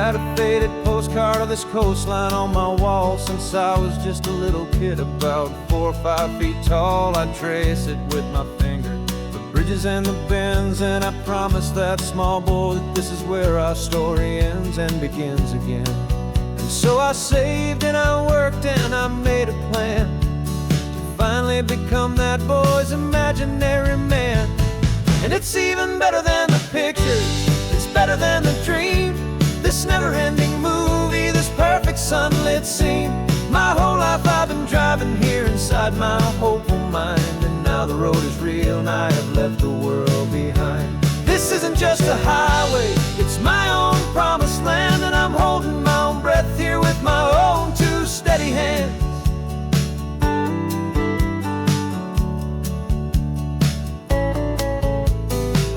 had a faded postcard of this coastline on my wall since I was just a little kid, about 4 or 5 feet tall. I'd trace it with my finger, the bridges and the bends, and I promised that small boy that this is where our story ends and begins again. And so I saved and I worked and I made a plan to finally become that boy's imaginary man. And it's even better than the pictures, it's better than the dream, this never-ending movie, this perfect sunlit scene. My whole life I've been driving here inside my hopeful mind, and now the road is real and I have left the world behind. This isn't just a highway, it's my own promised land, and I'm holding my own breath here with my own 2 steady hands.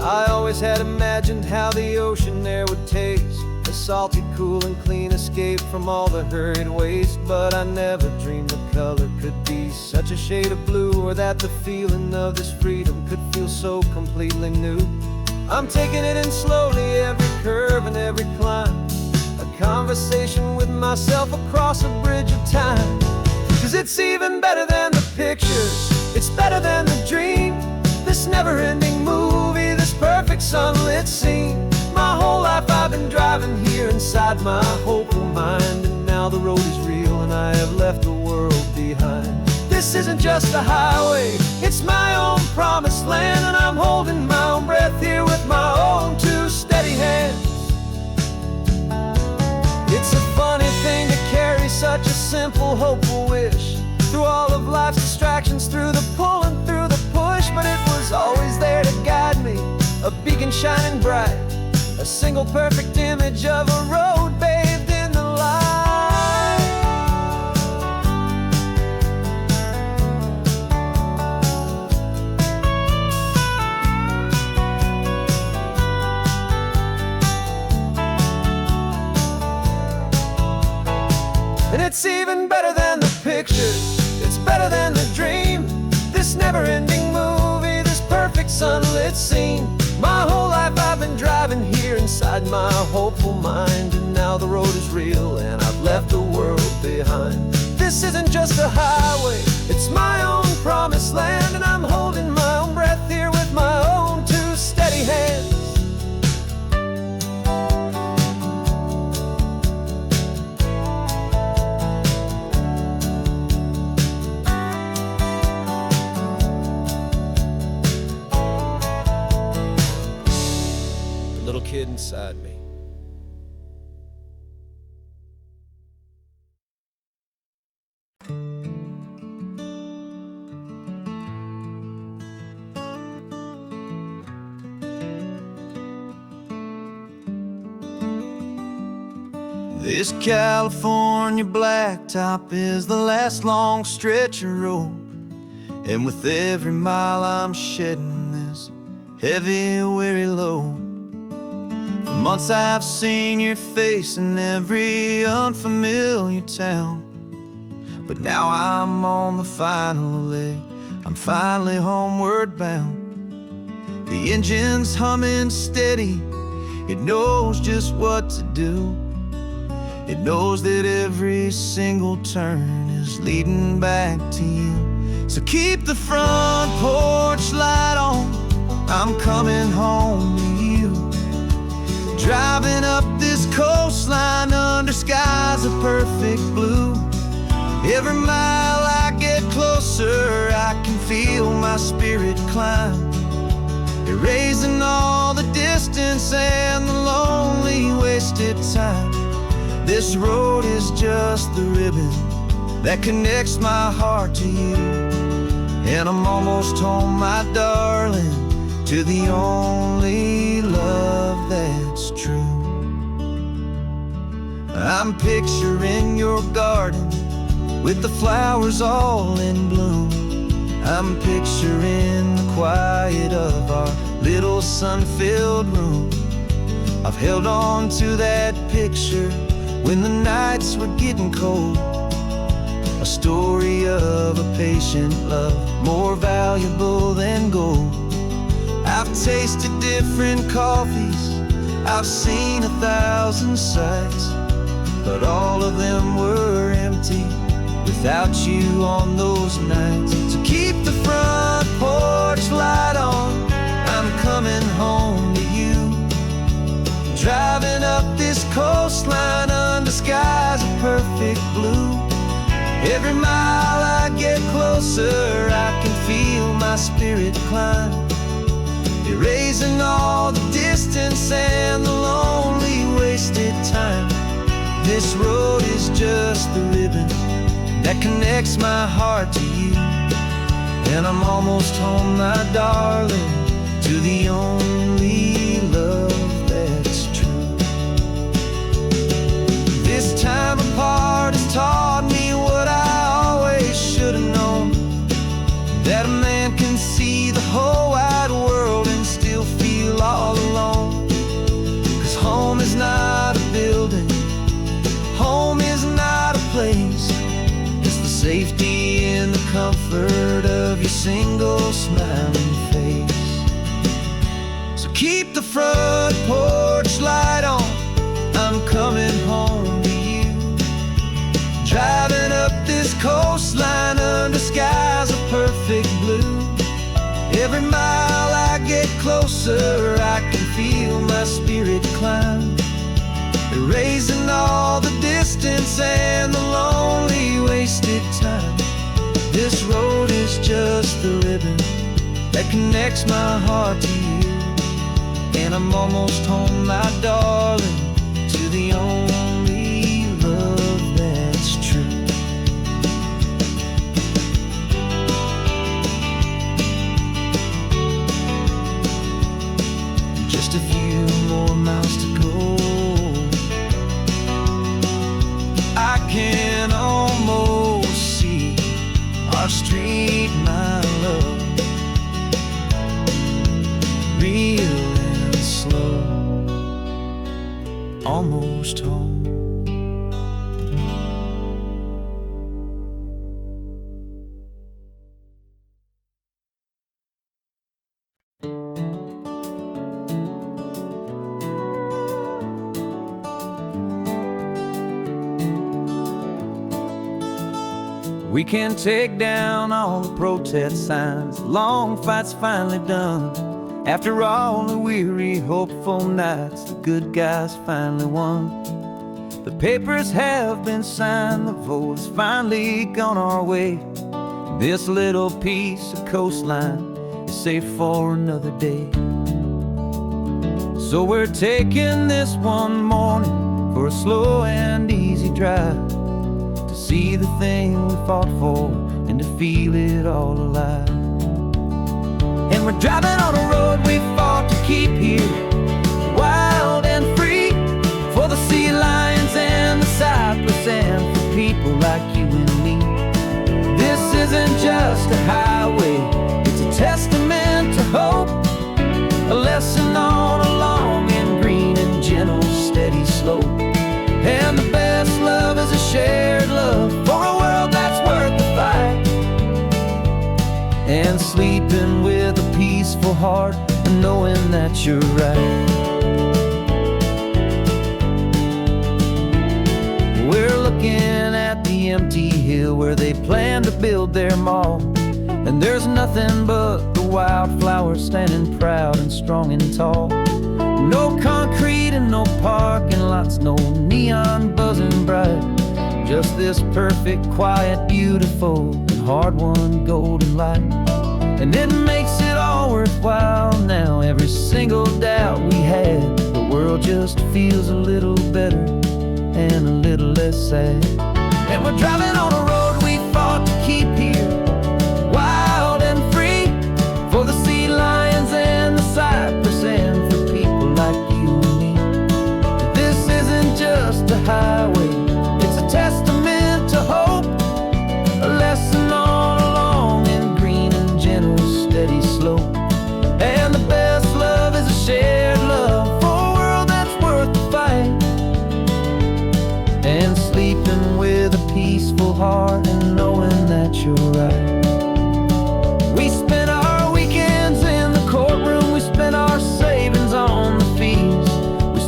I always had imagined how the ocean there would taste, a salty, cool and clean escape from all the hurried waste. But I never dreamed the color could be such a shade of blue, or that the feeling of this freedom could feel so completely new. I'm taking it in slowly, every curve and every climb, a conversation with myself across a bridge of time. 'Cause it's even better than the pictures, it's better than the dream, this never-ending movie, this perfect sunlit scene. My whole life I've been driving here inside my hopeful mind, and now the road is real and I have left the world behind. This isn't just a highway, it's my own promised land, and I'm holding my own breath here with my own 2 steady hands. It's a funny thing to carry such a simple, hopeful wish through all of life's distractions, through the pull and through the push, but it was always there to guide me, a beacon shining bright, a single perfect image of a road bathed in the light. And it's even better than the pictures, it's better than the dream, this never-ending movie, this perfect sunlit scene. My whole life I've been driving here inside my hopeful mind, and now the road is real and I've left the world behind. This isn't just a highway, it's my own promised land, and I'm holding my own breath here with my own 2 steady hands. Little kid inside me. This California blacktop is the last long stretch of road, and with every mile I'm shedding this heavy, weary load. For months I've seen your face in every unfamiliar town, but now I'm on the final leg, I'm finally homeward bound. The engine's humming steady, it knows just what to do. It knows that every single turn is leading back to you. So keep the front porch light on, I'm coming home to you. Driving up this coastline under skies of perfect blue. Every mile I get closer, I can feel my spirit climb, erasing all the distance and the lonely wasted time. This road is just the ribbon that connects my heart to you, and I'm almost home, my darling, to the only love that's true. I'm picturing your garden with the flowers all in bloom. I'm picturing the quiet of our little sun-filled room. I've held on to that picture when the nights were getting cold, a story of a patient love, more valuable than gold. I've tasted different coffees, I've seen 1,000 sights, but all of them were empty without you on those nights. So keep the front porch light on, I'm coming home to you. Driving up this coastline under skies of perfect blue. Every mile I get closer, I can feel my spirit climb, erasing all the distance and the lonely wasted time. This road is just the ribbon that connects my heart to you. And I'm almost home, my darling, to the only love that's true. This time apart has taught me what I always should have known, that a man can see the whole wide world and still feel all alone. 'Cause home is not a building, home is not a place, it's the safety and the comfort of your single smiling face. So keep the front porch light on, I'm coming home to you. Driving up this coastline under skies of perfect blue. Every mile I get closer, I can feel my spirit climb, erasing all the distance and the lonely wasted time. This road is just the ribbon that connects my heart to you. And I'm almost home, my darling, to the only love that's true. Just a few more miles to go, I can almost see our street, my love, real and slow, almost home. We can take down all the protest signs, long fight's finally done. After all the weary, hopeful nights, the good guys finally won. The papers have been signed, the vote has finally gone our way. This little piece of coastline is safe for another day. So we're taking this one morning for a slow and easy drive, to see the thing we fought for and to feel it all alive. And we're driving on a road we fought to keep here, wild and free, for the sea lions and the cypress and for people like you and me. This isn't just a highway, it's a testament to hope, a lesson on a long and green and gentle steady slope. And the best love is a shared love for a world that's worth the fight, and sleeping with a peaceful heart and knowing that you're right. We're looking at the empty hill where they plan to build their mall, and there's nothing but the wildflowers standing proud and strong and tall. No concrete and no parking lots, no neon buzzing bright, just this perfect, quiet, beautiful, and hard-won golden light. And it makes it all worthwhile now, every single doubt we had. The world just feels a little better and a little less sad. And we're driving on a road we fought to keep here, wild and free, for the sea lions and the cypress and for people like you and me. This isn't just a highway, it's a testament to hope, a lesson on a long and green and gentle steady slope. And the best love is a shared love for a world that's worth the fight, and sleeping with a peaceful heart and knowing that you're right. We spent our weekends in the courtroom, we spent our savings on the fees, we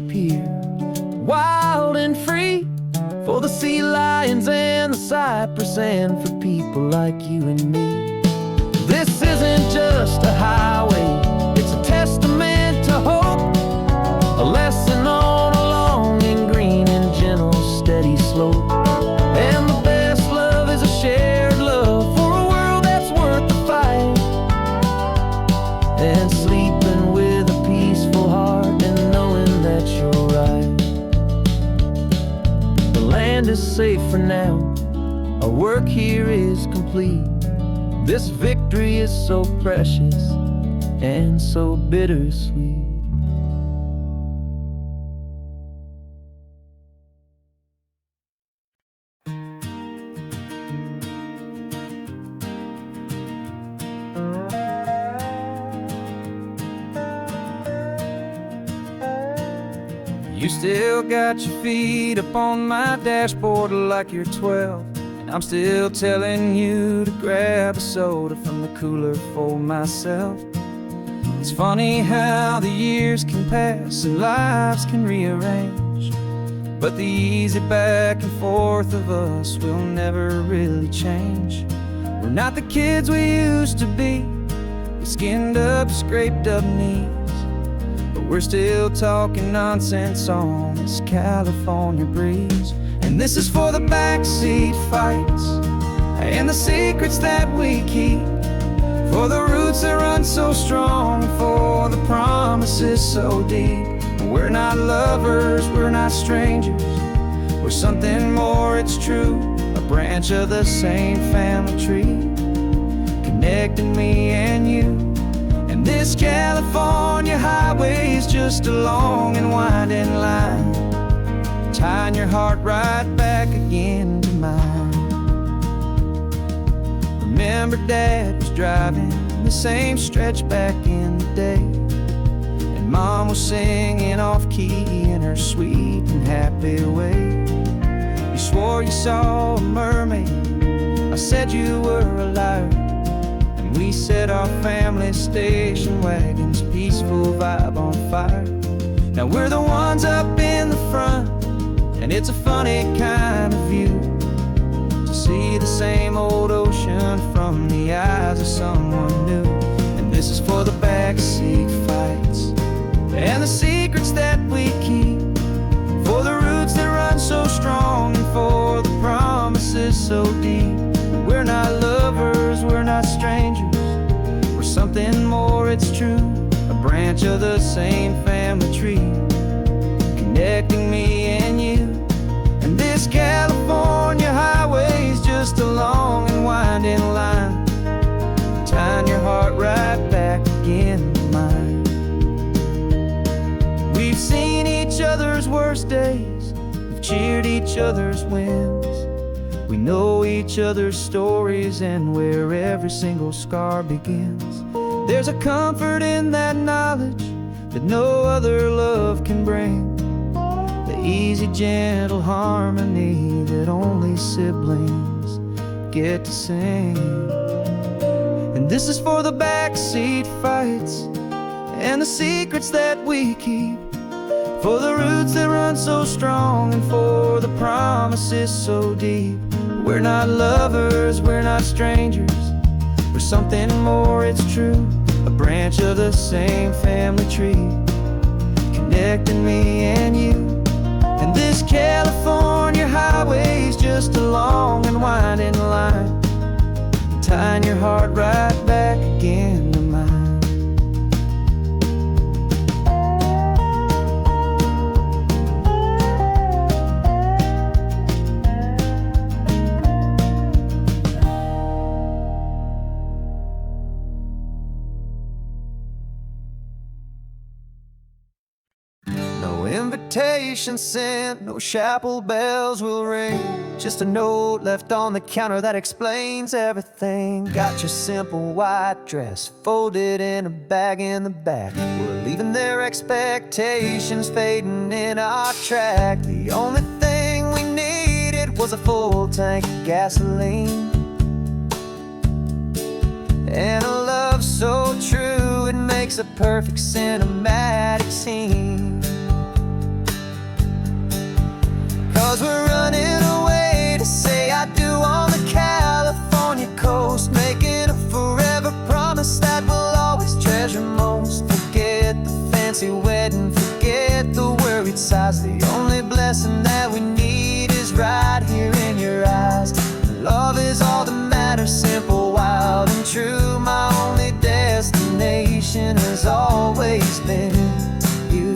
keep here, wild and free, for the sea lions and the cypress, and for people like you and me. This isn't just a highway, it's a testament to hope, a lesson on a long and green and gentle steady slope. And the best love is a shared love for a world that's worth the fight, and sleeping with a peaceful heart and knowing that you're right. The land is safe for now, our work here is complete. This victory is so precious and so bittersweet. You still got your feet up on my dashboard like you're 12, and I'm still telling you to grab a soda from the cooler for myself. It's funny how the years can pass and lives can rearrange, but the easy back and forth of us will never really change. We're not the kids we used to be, with skinned up, scraped up knees, but we're still talking nonsense on this California breeze. And this is for the backseat fights and the secrets that we keep, for the roots that run so strong, for the promises so deep. We're not lovers, we're not strangers, we're something more, it's true, a branch of the same family tree, connecting me and you. And this California highway is just a long and winding line, tying your heart right back again to mine. Remember Dad was driving the same stretch back in the day, and Mom was singing off-key in her sweet and happy way. You swore you saw a mermaid, I said you were a liar, and we set our family station wagon's peaceful vibe on fire. Now we're the ones up in the front, and it's a funny kind of view to see the same old ocean from the eyes of someone new. And this is for the backseat fights and the secrets that we keep, for the roots that run so strong, and for the promises so deep. We're not lovers, we're not strangers, we're something more, it's true, a branch of the same family tree, connecting me and you. And this California highway is just a long and winding line, tying your heart right back again to mine. We've seen each other's worst days, we've cheered each other's wins, we know each other's stories and where every single scar begins. There's a comfort in that knowledge that no other love can bring, the easy, gentle harmony that only siblings get to sing. And this is for the backseat fights and the secrets that we keep, for the roots that run so strong, and for the promises so deep. We're not lovers, we're not strangers, we're something more, it's true, a branch of the same family tree, connecting me and you. And this California highway is just a long and winding line, tying your heart right back again to mine. No invitation sent, no chapel bells will ring, just a note left on the counter that explains everything. Got your simple white dress folded in a bag in the back. We're leaving their expectations fading in our track. The only thing we needed was a full tank of gasoline, and a love so true it makes a perfect cinematic scene. 'Cause we're running away to say I do on the California coast, making a forever promise that we'll always treasure most. Forget the fancy wedding, forget the worried sighs. The only blessing that we need is right here in your eyes. Love is all that matters, simple, wild, and true. My only destination has always been you.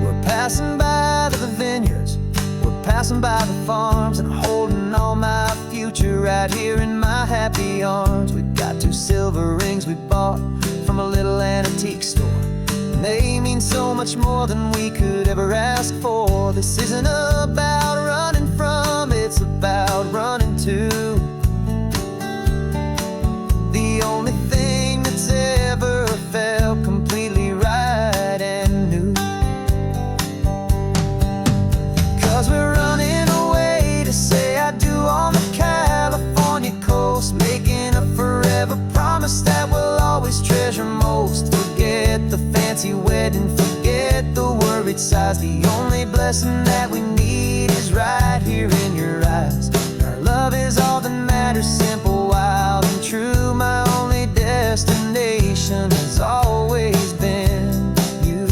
We're passing by the vineyards, we're passing by the farms, and holding on my future right here in my happy arms. We've got 2 silver rings we bought from a little antique store, and they mean so much more than we could ever ask for. This isn't about running from, it's about running to the only thing that's ever felt completely right and new. 'Cause we're running away to say I do on the California coast, making a forever promise that we'll always treasure most. Forget the fancy wedding, forget the worried sighs. The only blessing that we need is right here in your eyes. Our love is all that matters, simple, wild, and true. My only destination has always been you.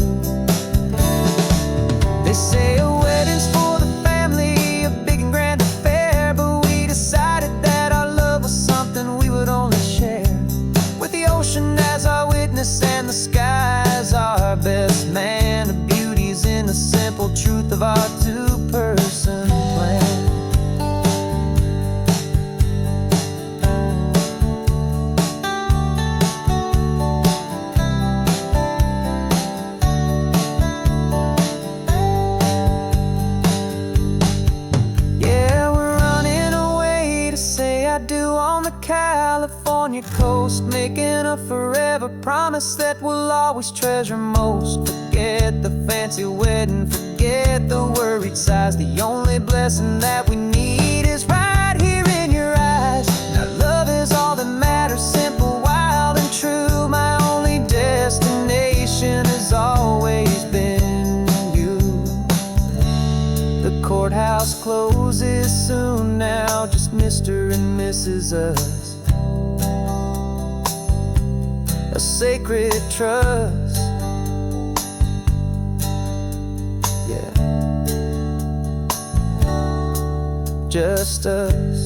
They say a wedding's for the family, a big and grand affair, but we decided that our love was something we would only share with the ocean as our witness and the sky as our best man. The beauty's in the simple truth of our 2-person plan. Yeah, we're running away to say I do on the California coast, making a forever promise that we'll always treasure most. Forget the fancy wedding, forget the worried sighs. The only blessing that we need is right here in your eyes. Now love is all that matters, simple, wild, and true. My only destination has always been you. The courthouse closes soon now, just Mr. and Mrs. Us, a sacred trust. Yeah, just us.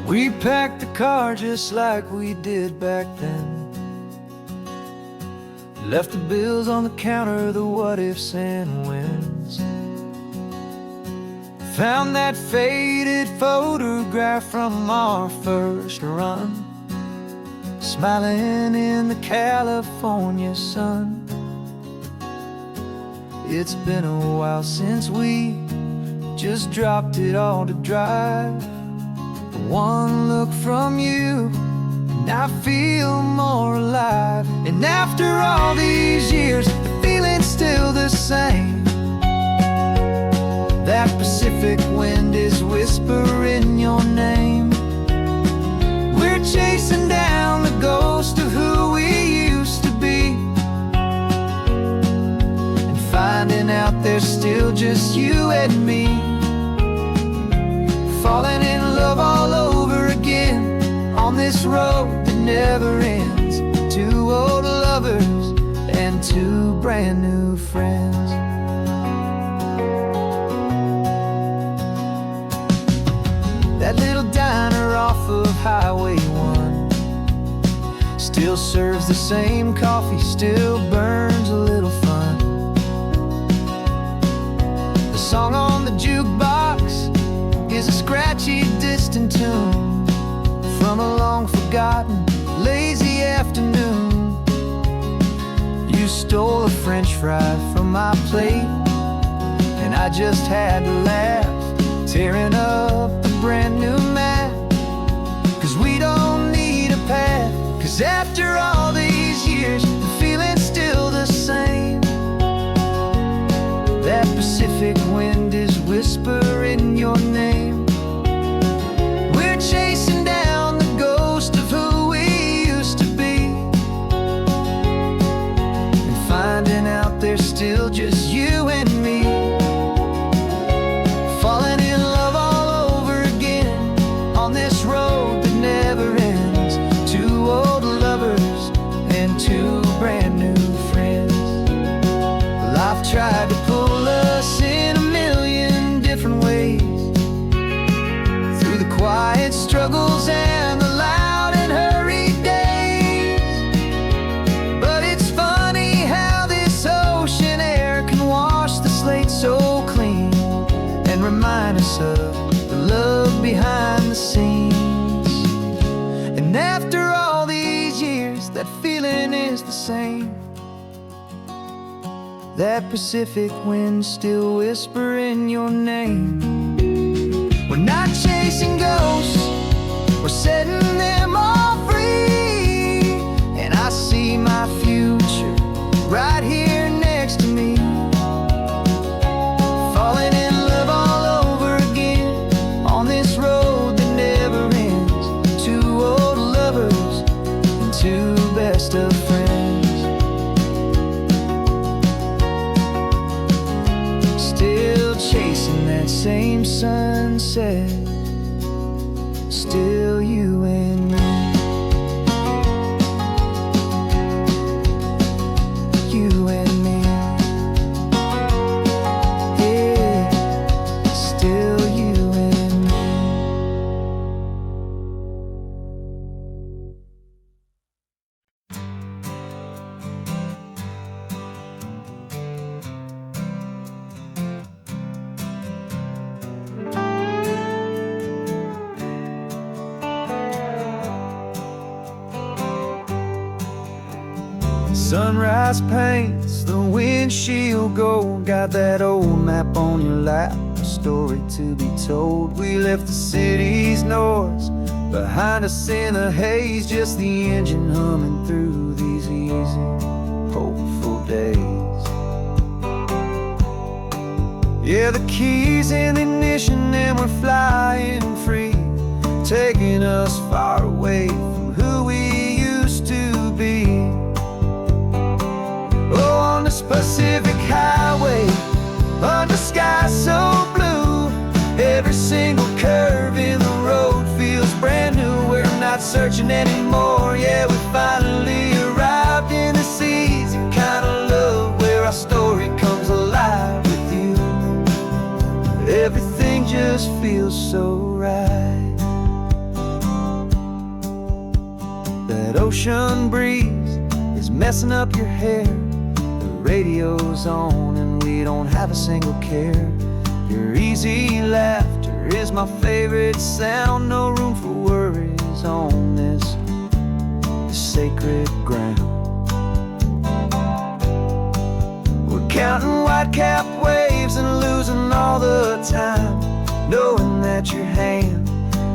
We packed the car just like we did back then, left the bills on the counter, the what ifs and whens. Found that faded photograph from our first run, smiling in the California sun. It's been a while since we just dropped it all to drive. One look from you and I feel more alive. And after all these years, the feeling's still the same. That Pacific wind is whispering your name. We're chasing down the ghost of who we used to be, and finding out there's still just you and me. Falling in love all over again on this road that never ends. 2 old lovers and 2 brand new friends. That little diner off of Highway 1 still serves the same coffee, still burns a little fun. The song on the jukebox is a scratchy, distant tune from a long-forgotten, lazy afternoon. You stole a French fry from my plate, and I just had to laugh, tearing up the brand new map. 'Cause we don't need a path, 'cause after all the Pacific wind is whispering your name. We're chasing down the ghost of who we used to be, and finding out there's still just you and me. Falling in love all over again on this road that never ends. Two old lovers and two brand new friends. Life tried to pull us in a million different ways, through the quiet struggles and the loud and hurried days. But it's funny how this ocean air can wash the slate so clean, and remind us of the love behind the scenes. And after all these years, that feeling is the same. That Pacific wind still whispering your name. We're not chasing ghosts, we're setting them all free. And I see my future right here next to me. Falling in love all over again on this road that never ends. Two old lovers and two best of friends. Still chasing that same sunset, still you and me. You and me. Yeah, still you and me. Sunrise paints the windshield gold. Got that old map on your lap, a story to be told. We left the city's noise behind us in the haze, just the engine humming through these easy, hopeful days. Yeah, the keys in the ignition and we're flying free, taking us far away from who we used to be. Oh, on this Pacific highway, under skies so blue, every single curve in the road feels brand new. We're not searching anymore, yeah, we finally arrived in this easy kind of love, where our story comes alive with you. Everything just feels so right. That ocean breeze is messing up your hair, radio's on and we don't have a single care. Your easy laughter is my favorite sound. No room for worries on this sacred ground. We're counting white-capped waves and losing all the time, knowing that your hand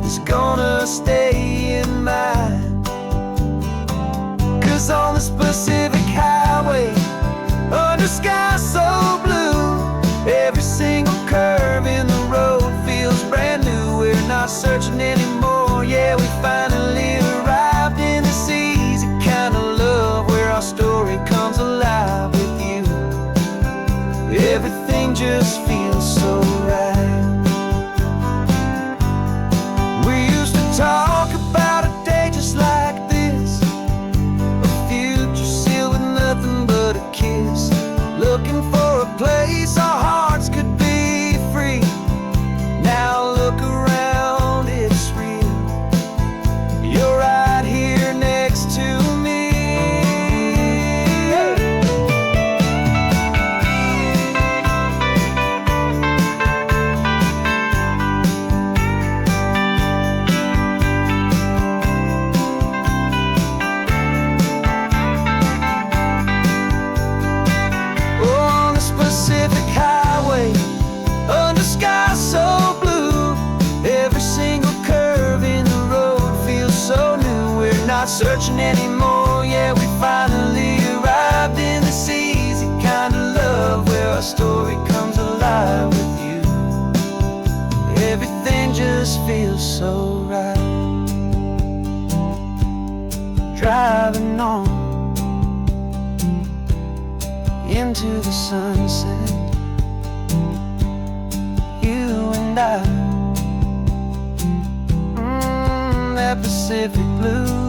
is gonna stay in mine. 'Cause on this Pacific highway, under skies so blue, every single curve in the road feels brand new. We're not searching anymore, yeah, we finally arrived in this easy kind of love, where our story comes alive with you. Everything just feels so right. We used to talk about a day just like this, a future sealed with nothing but a kiss, looking for a place our hearts could be free. Now look around, it's real. You're right here next to me. fly with you. Everything just feels so right. Driving on into the sunset, you and I, that Pacific blue.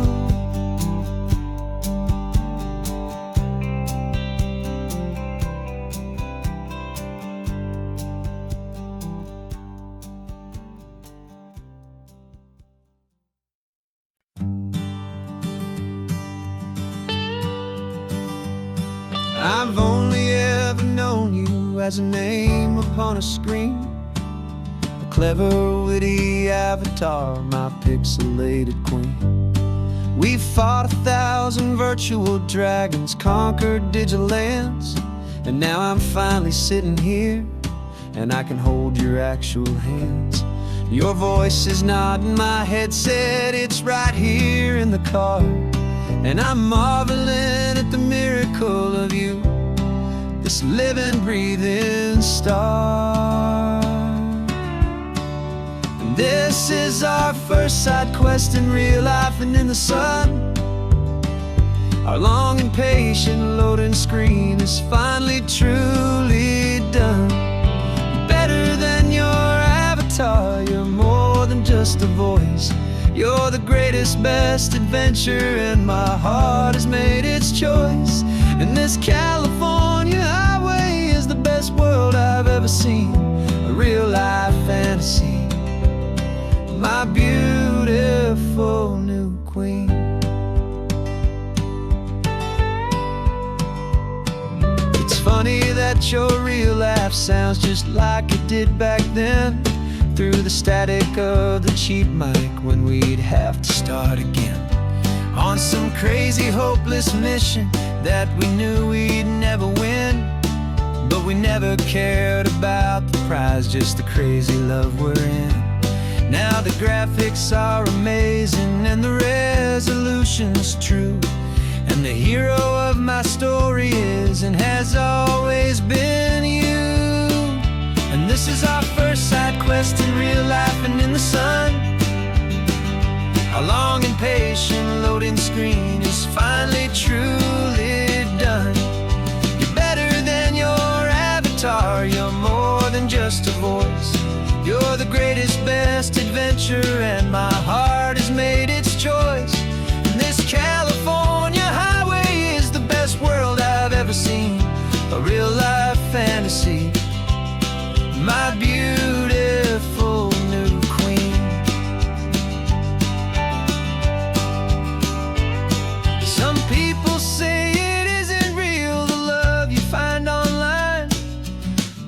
I've only ever known you as a name upon a screen, a clever, witty avatar, my pixelated queen. We fought 1,000 virtual dragons, conquered digital lands, and now I'm finally sitting here, and I can hold your actual hands. Your voice is not in my headset, it's right here in the car, and I'm marveling at the miracle of you, this living, breathing star. And this is our first side quest in real life and in the sun. Our long and patient loading screen is finally truly done. Better than your avatar, you're more than just a voice. You're the greatest, best adventure, and my heart has made its choice. And this California highway is the best world I've ever seen, a real life fantasy, my beautiful new queen. It's funny that your real life sounds just like it did back then, through the static of the cheap mic when we'd have to start again, on some crazy hopeless mission that we knew we'd never win. But we never cared about the prize, just the crazy love we're in. Now the graphics are amazing and the resolution's true, and the hero of my story is and has always been you. And this is our first side quest in real life and in the sun. Our long and patient loading screen is finally truly done. You're better than your avatar, you're more than just a voice. You're the greatest, best adventure, and my heart has made its choice. And this California highway is the best world I've ever seen, a real life fantasy, my beautiful new queen. Some people say it isn't real, the love you find online,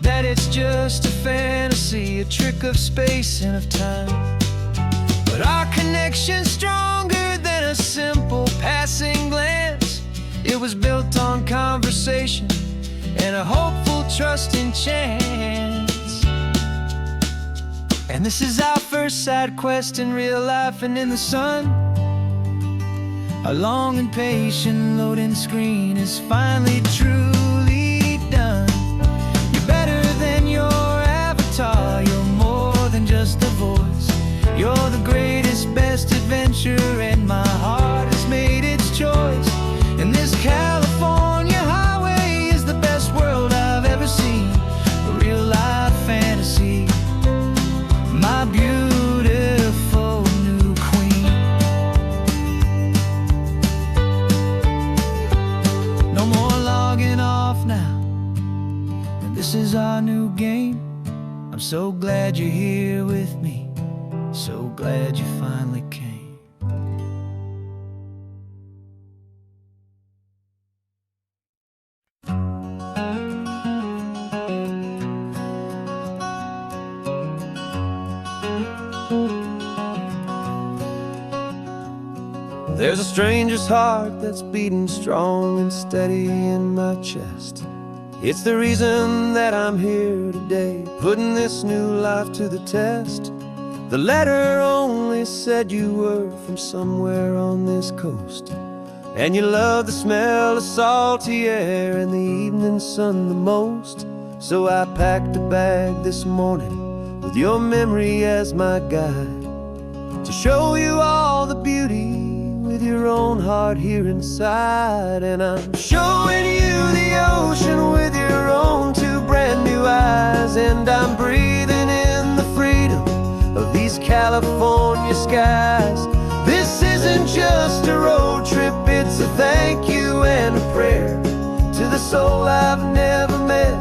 that it's just a fantasy, a trick of space and of time. But our connection's stronger than a simple passing glance. It was built on conversation and a hopeful, trusting chance. And this is our first side quest in real life and in the sun. Our long and patient loading screen is finally truly done. You're better than your avatar, you're more than just a voice. You're the greatest, best adventure, and my heart has made its choice. And this California highway is the best world I've ever seen, a real life fantasy, my beautiful new queen. No more logging off now, and this is our new game. I'm so glad you're here with me, so glad you finally came. There's a stranger's heart that's beating strong and steady in my chest. It's the reason that I'm here today, putting this new life to the test. The letter only said you were from somewhere on this coast, and you love the smell of salty air and the evening sun the most. So I packed a bag this morning with your memory as my guide, to show you all the beauty with your own heart here inside. And I'm showing you the ocean with your own two brand new eyes. And I'm breathing in the freedom of these California skies. This isn't just a road trip, it's a thank you and a prayer to the soul I've never met,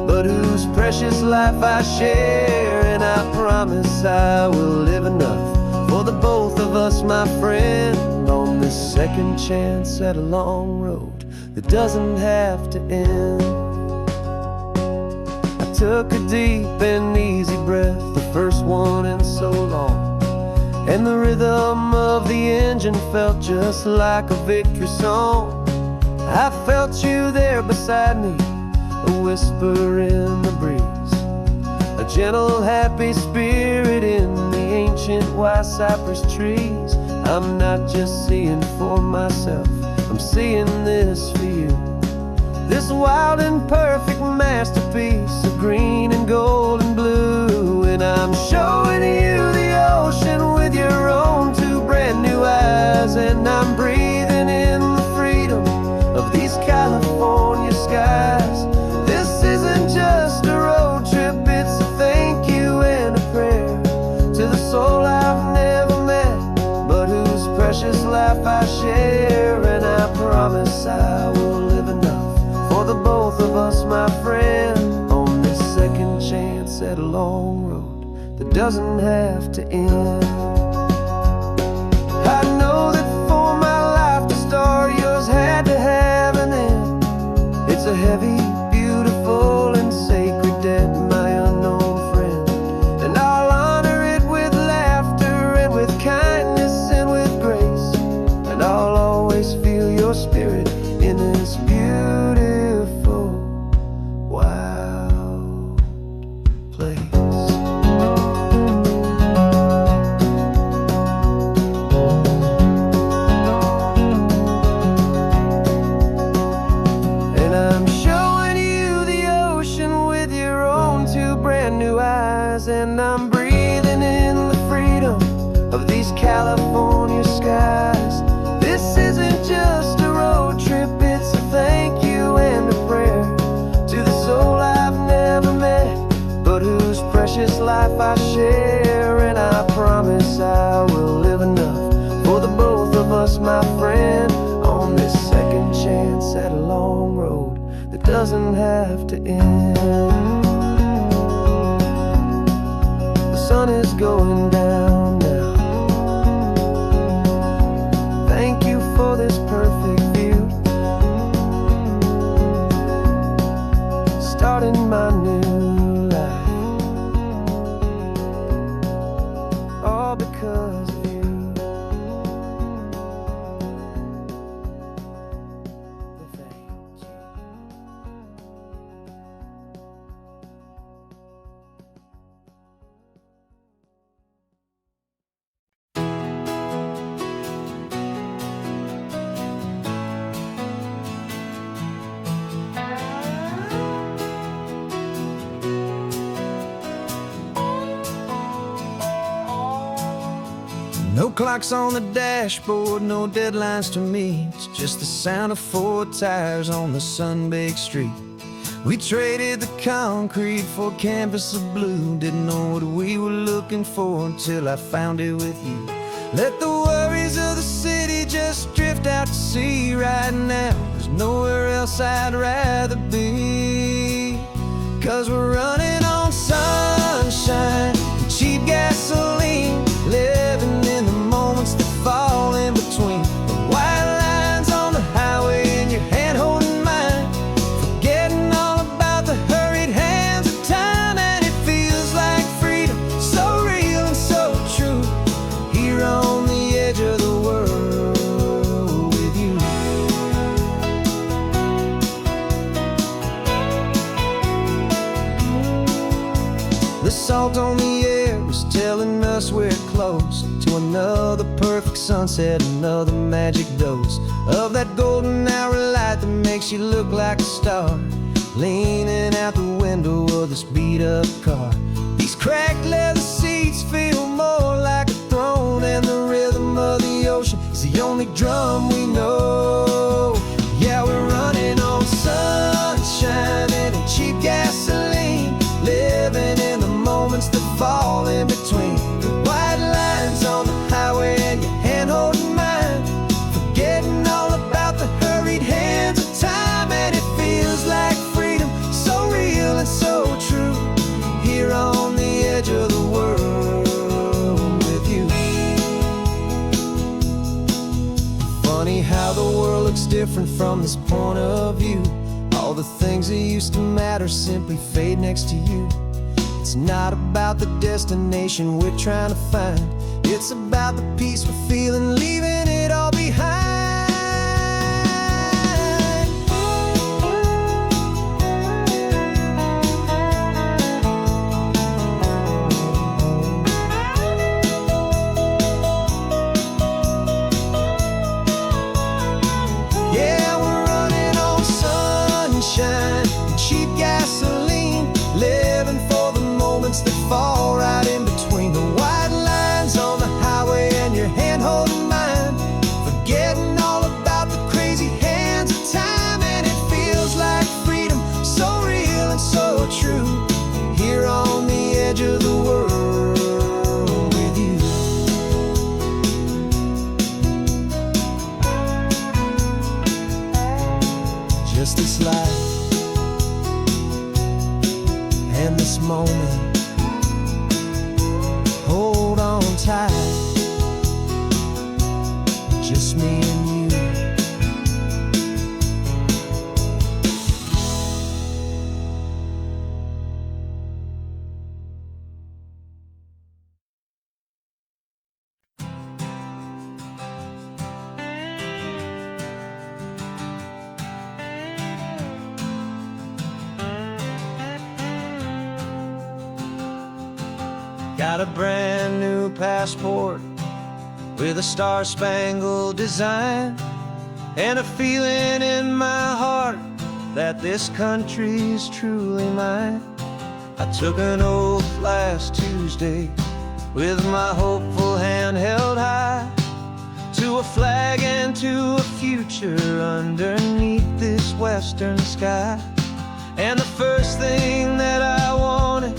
but whose precious life I share. And I promise I will live enough for the both of us, my friend, on this second chance at a long road that doesn't have to end. I took a deep and easy breath, the first one in so long, and the rhythm of the engine felt just like a victory song. I felt you there beside me, a whisper in the breeze, a gentle happy spirit in the ancient white cypress trees. I'm not just seeing for myself, I'm seeing this for you, this wild and perfect masterpiece of green and gold and blue. And I'm showing you the ocean with your own two brand new eyes. And I'm breathing in the freedom of these California skies. This isn't just a road trip, it's a thank you and a prayer to the soul I've never met, but whose precious life I share. And I promise I will live enough for the both of us, my friend, on this second chance at a long road that doesn't have to end. I know that for my life to start, yours had to have an end. It's a heavy, beautiful, and sacred debt, my unknown friend, and I'll honor it with laughter and with kindness and with grace. And I'll always feel your spirit in this beautiful, wild place. And I'm showing you the ocean with your own two brand new eyes. And I'm breathing in the freedom of these California skies. This isn't just a road trip, it's a thank you and a prayer to the soul I've never met, but whose precious life I share. And I promise I will live enough for the both of us, my friend, on this second chance at a long road that doesn't have to end. The sun is going down now. Thank you for this perfect view, starting my new life, all because of you. Thank you. No clocks on the dashboard, no deadlines to meet, just the sound of 4 tires on the sun-baked street. We traded the concrete for a canvas of blue, didn't know what we were looking for until I found it with you. Let the worries of the city just drift out to sea right now. There's nowhere else I'd rather be, 'cause we're running on sunshine and cheap gasoline, living in the moments that fall in between the white lines on the highway and your hand holding mine, forgetting all about the hurried hands of time. And it feels like freedom, so real and so true, here on the edge of the world with you. The salt on the air is telling us we're close to another perfect sunset, another magic dose of that golden hour light that makes you look like a star. leaning out the window of this beat-up car. These cracked leather seats feel more like a throne, and the rhythm of the ocean is the only drum we know. Yeah, we're running on sunshine and cheap gasoline, living in the moments that fall in between the white lines on the highway and your hand holding mine, forgetting all about the hurried hands of time. And it feels like freedom, so real and so true, here on the edge of the world with you. Funny how the world looks different from this point of view. All the things that used to matter simply fade next to you. It's not about the destination we're trying to find, it's about the peace we're feeling, leaving it all behind. Yeah, we're running on sunshine and cheap gasoline, living for the moments that fall right in between the white lines on the highway and your hand holding mine, forgetting all about the crazy hands of time. And it feels like freedom, so real and so true, here on the edge of the world with you. Just this life and this moment, hold on tight, just me and you. Got a brand new passport with a star-spangled design, and a feeling in my heart that this country's truly mine. I took an oath last Tuesday with my hopeful hand held high, to a flag and to a future underneath this western sky. And the first thing that I wanted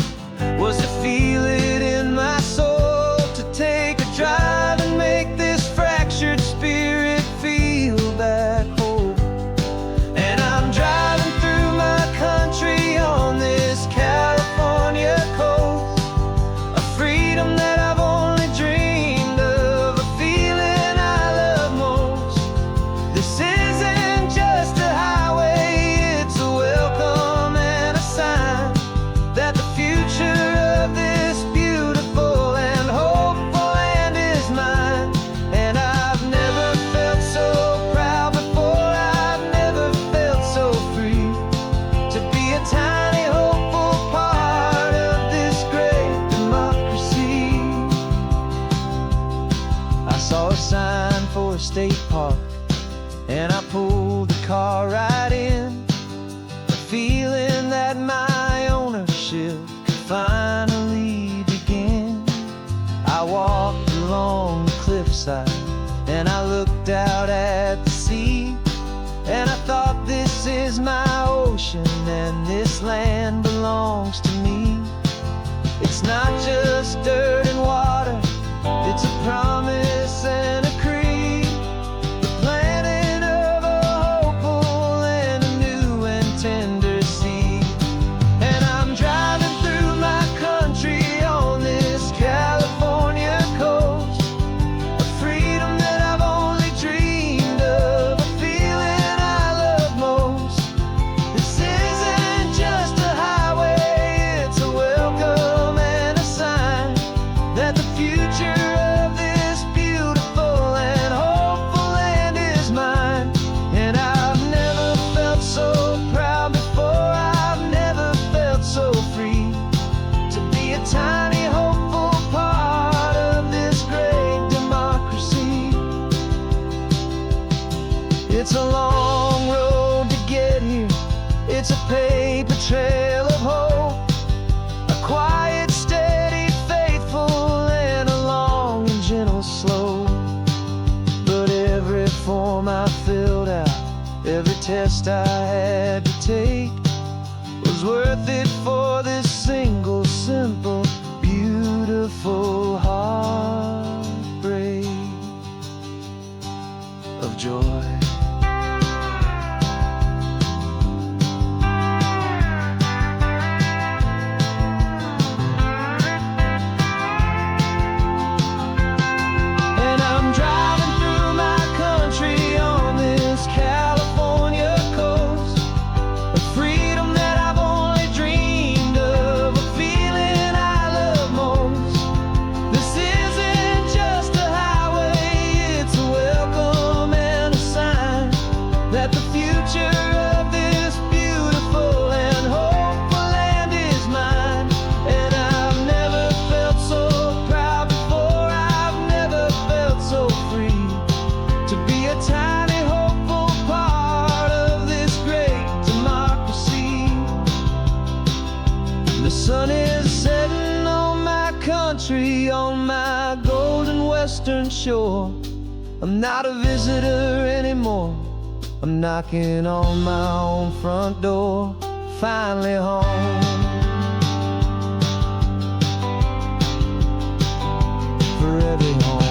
was to feel it in my soul, to take a drive and make this fractured spirit feel back home. And I'm driving through my country on this California coast, a freedom that I've only dreamed of, a feeling I love most. This isn't just a highway, it's a welcome and a sign that the future of this beautiful and hopeful land is mine. And I've never felt so proud before, I've never felt so free, to be a tiny hopeful part of this great democracy. I saw a sign for a state park, and I pulled the car right in, a feeling that my ownership could finally begin. I walked along the cliffside and I looked out at the sea, and I thought, this is my ocean and this land belongs to me. It's not just dirt and water, it's a promise and a creed, the planting of a hopeful and a new and tender seed. And I'm driving through my country on this California coast, a freedom that I've only dreamed of, a feeling I love most. This isn't just a highway, it's a welcome and a sign test I had to take was worth it for this single, simple, beautiful heartbreak of joy. On my golden western shore, I'm not a visitor anymore. I'm knocking on my own front door, finally home. Forever home.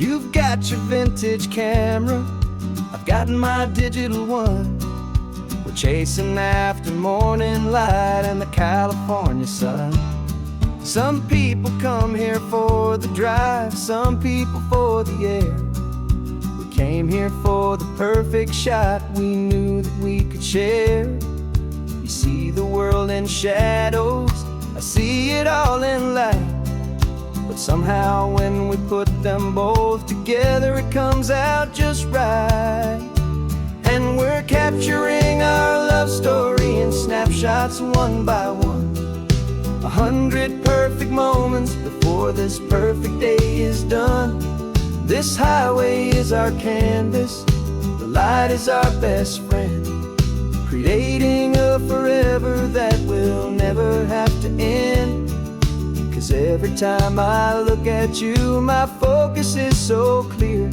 You've got your vintage camera, I've got my digital one. We're chasing after morning light and the California sun. Some people come here for the drive, some people for the air. We came here for the perfect shot we knew that we could share. You see the world in shadows, I see it all in light. But somehow when we put them both together, it comes out just right. And we're capturing our love story in snapshots one by one. 100 perfect moments before this perfect day is done. This highway is our canvas, the light is our best friend, creating a forever that will never have to end. 'Cause every time I look at you, my focus is so clear.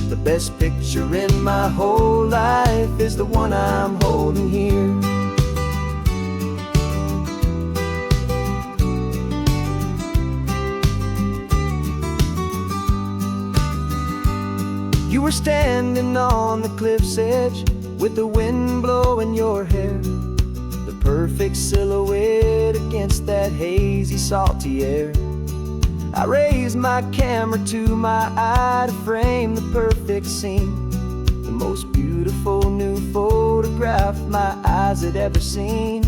The best picture in my whole life is the one I'm holding here. You were standing on the cliff's edge with the wind blowing your hair, the perfect silhouette against that hazy, salty air. I raised my camera to my eye to frame the perfect scene, the most beautiful new photograph my eyes had ever seen.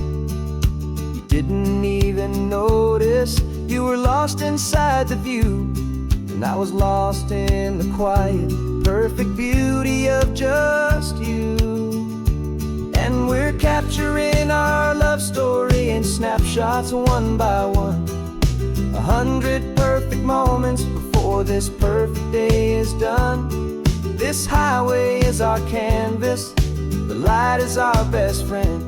You didn't even notice, you were lost inside the view, and I was lost in the quiet, perfect beauty of just you. And we're capturing our love story in snapshots one by one. 100 perfect moments before this perfect day is done. This highway is our canvas, the light is our best friend,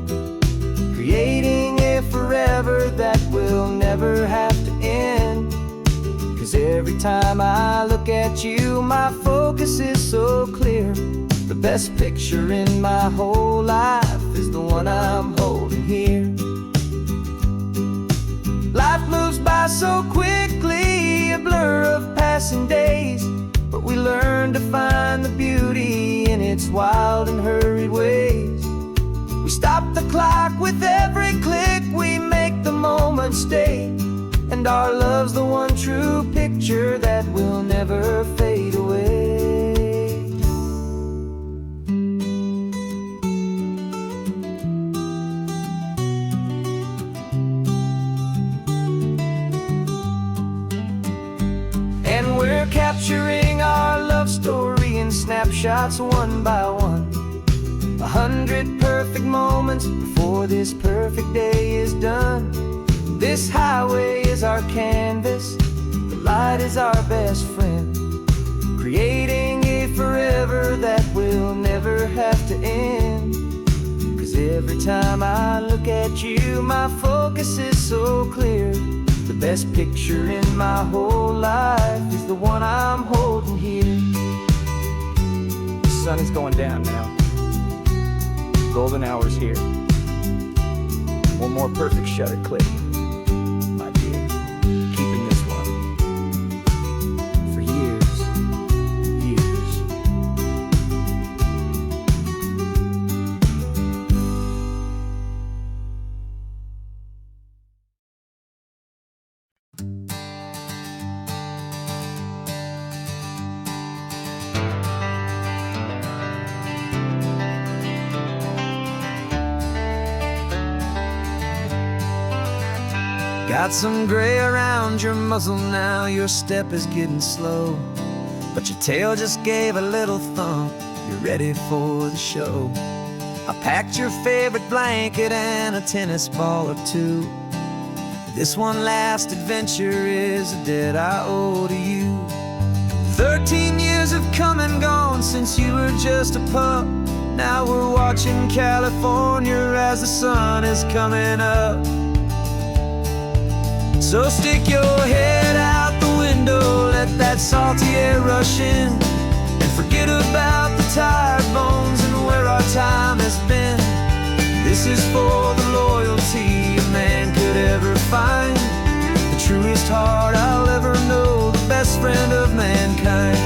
creating a forever that will never have to end. 'Cause every time I look at you, my focus is so clear. The best picture in my whole life is the one I'm holding here. Life moves by so quickly, a blur of passing days, but we learn to find the beauty in its wild and hurried ways. We stop the clock with every click, we make the moment stay, and our love's the one true picture that will never fade away. snapshots one by one. 100 perfect moments before this perfect day is done. This highway is our canvas, the light is our best friend, creating a forever that will never have to end. 'Cause every time I look at you, my focus is so clear. The best picture in my whole life is the one I'm holding here. The sun is going down now. Golden hour's here. One more perfect shutter click, my dear. Keeping this one for years, years. Got some gray around your muzzle now, your step is getting slow, but your tail just gave a little thump, you're ready for the show. I packed your favorite blanket and a tennis ball or two. This one last adventure is a debt I owe to you. 13 years have come and gone since you were just a pup. Now we're watching California as the sun is coming up. So stick your head out the window, let that salty air rush in, and forget about the tired bones and where our time has been. This is for the loyalty a man could ever find, the truest heart I'll ever know, the best friend of mankind.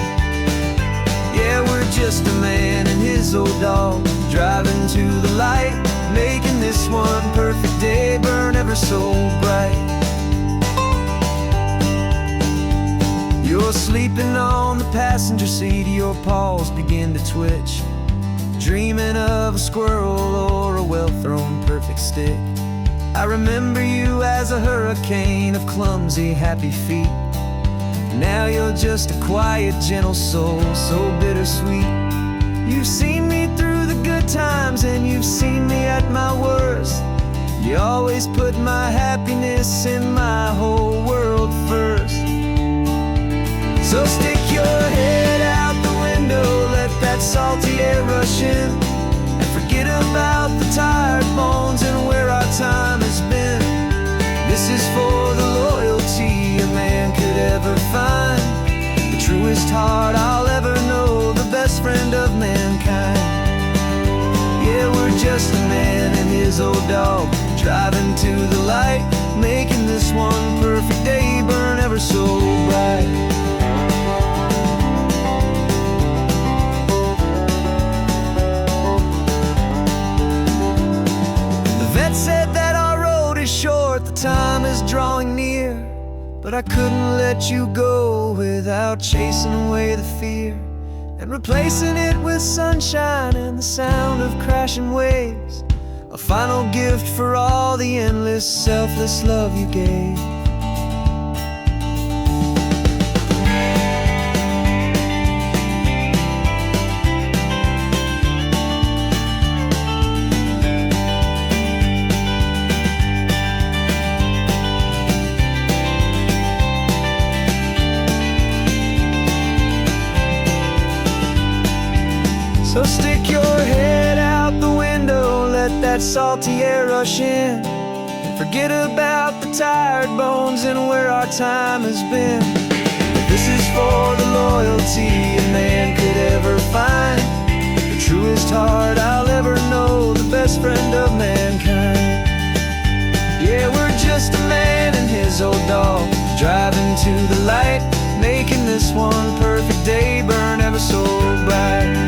Yeah, we're just a man and his old dog, driving to the light, making this one perfect day burn ever so bright. You're sleeping on the passenger seat, your paws begin to twitch, dreaming of a squirrel or a well-thrown perfect stick. I remember you as a hurricane of clumsy, happy feet. Now you're just a quiet, gentle soul, so bittersweet. You've seen me through the good times and you've seen me at my worst. You always put my happiness in my whole world first. So stick your head out the window, let that salty air rush in, and forget about the tired bones and where our time has been. This is for the loyalty a man could ever find, the truest heart I'll ever know, the best friend of mankind. Yeah, we're just a man and his old dog, driving to the light, making this one perfect day burn ever so bright. Said that our road is short, the time is drawing near, but I couldn't let you go without chasing away the fear and replacing it with sunshine and the sound of crashing waves, a final gift for all the endless, selfless love you gave. So stick your head out the window, let that salty air rush in, and forget about the tired bones and where our time has been. This is for the loyalty a man could ever find, the truest heart I'll ever know, the best friend of mankind. Yeah, we're just a man and his old dog, driving to the light, making this one perfect day burn ever so bright.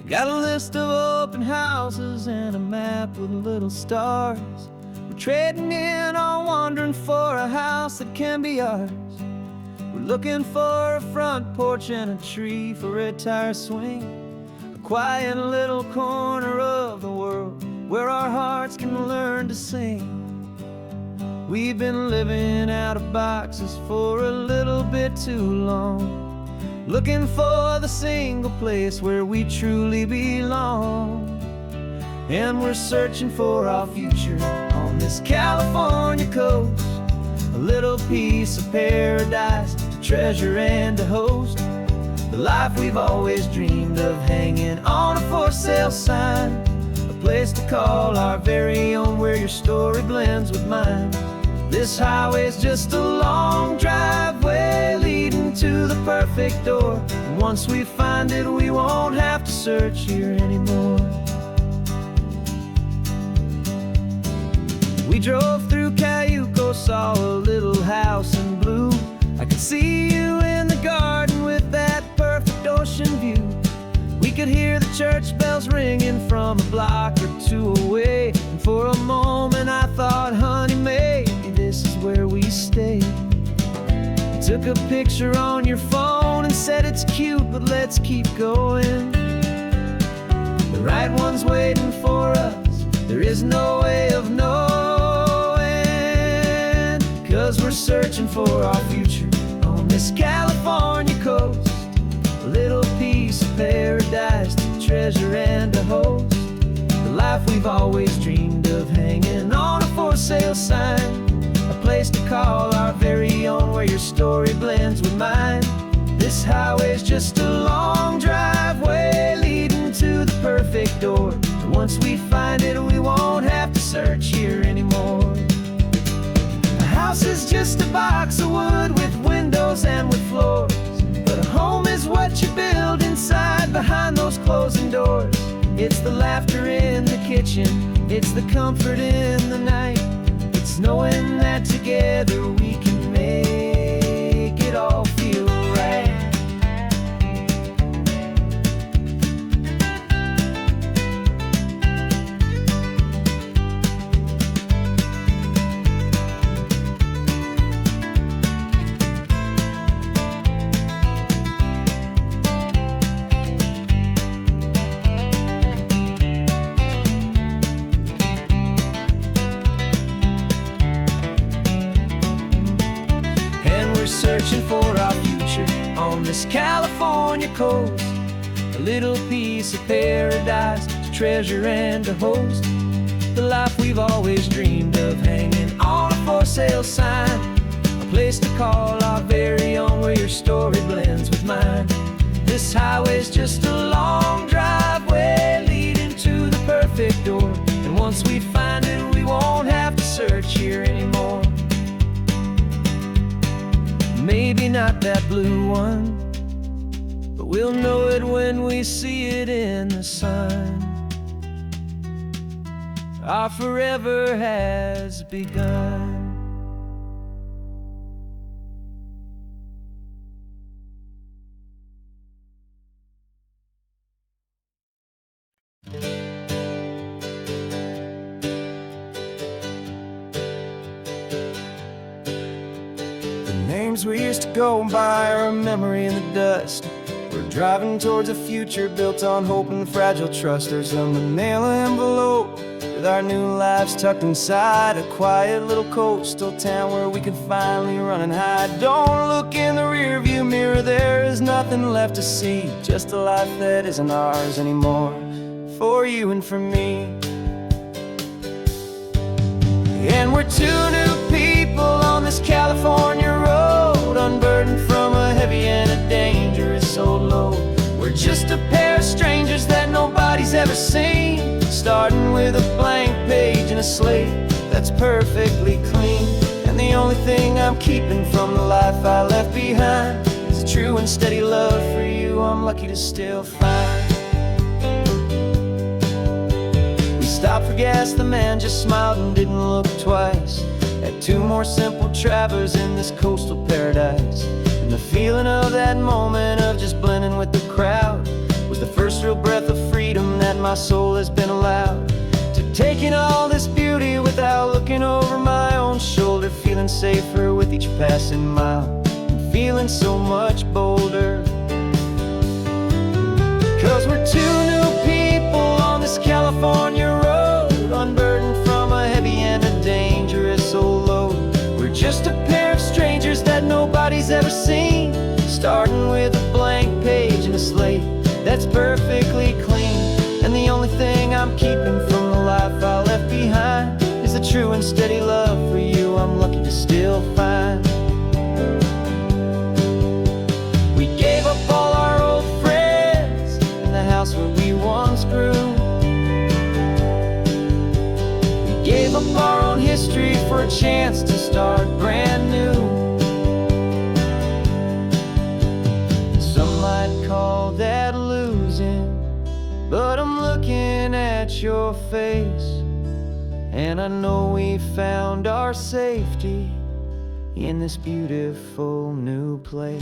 Got a list of open houses and a map with little stars. We're trading in or wandering for a house that can be ours. We're looking for a front porch and a tree for a tire swing, a quiet little corner of the world where our hearts can learn to sing. We've been living out of boxes for a little bit too long, looking for the single place where we truly belong. And we're searching for our future on this California coast, a little piece of paradise to treasure and to host, the life we've always dreamed of hanging on a for sale sign, a place to call our very own where your story blends with mine. This highway's just a long driveway leading to the perfect door, and once we find it we won't have to search here anymore. We drove through Cayuco, saw a little house in blue. I could see you in the garden with that perfect ocean view. We could hear the church bells ringing from a block or two away, and for a moment I thought, honey, maybe this is where we stay. You took a picture on your phone and said it's cute, but let's keep going. The right one's waiting for us, there is no way of knowing, 'cause we're searching for our future on this California coast, a little piece of paradise to treasure and to host, the life we've always dreamed of hanging on a for sale sign, a place to call our very own where your story blends with mine. This highway's just a long driveway leading to the perfect door, and once we find it we won't have to search here anymore. A house is just a box of wood with windows and with floors, but a home is what you build inside behind those closing doors. It's the laughter in the kitchen, it's the comfort in the night, it's knowing that together we can make it all feel right. Searching for our future on this California coast, a little piece of paradise to treasure and to host, the life we've always dreamed of hanging on a for sale sign, a place to call our very own where your story blends with mine. This highway's just a long driveway leading to the perfect door, and once we find it we won't have to search here anymore. Maybe not that blue one, but we'll know it when we see it in the sun. Our forever has begun. Names we used to go by are a memory in the dust. We're driving towards a future built on hope and fragile trust. There's a manila envelope with our new lives tucked inside, a quiet little coastal town where we can finally run and hide. Don't look in the rearview mirror, there is nothing left to see, just a life that isn't ours anymore, for you and for me. And we're two new people on this California road, unburdened from a heavy and a dangerous old load. We're just a pair of strangers that nobody's ever seen, starting with a blank page and a slate that's perfectly clean. And the only thing I'm keeping from the life I left behind is a true and steady love for you I'm lucky to still find. We stopped for gas, the man just smiled and didn't look twice. Had two more simple travelers in this coastal paradise, and the feeling of that moment of just blending with the crowd was the first real breath of freedom that my soul has been allowed to take in all this beauty without looking looking over my own shoulder, feeling safer with each passing mile, and feeling so much bolder. 'Cause we're two new people on this California road, unburdened from a heavy and a dangerous old load. We're just a pair of strangers that nobody's ever seen, starting with a blank page and a slate that's perfectly clean. And the only thing I'm keeping from the life I left behind is the true and steady love for you I'm lucky to still find. We gave up all our old friends in the house where we once grew. We gave up our own history for a chance to start brand new. Some might call that losing, but I'm looking at your face, and I know we found our safety in this beautiful new place.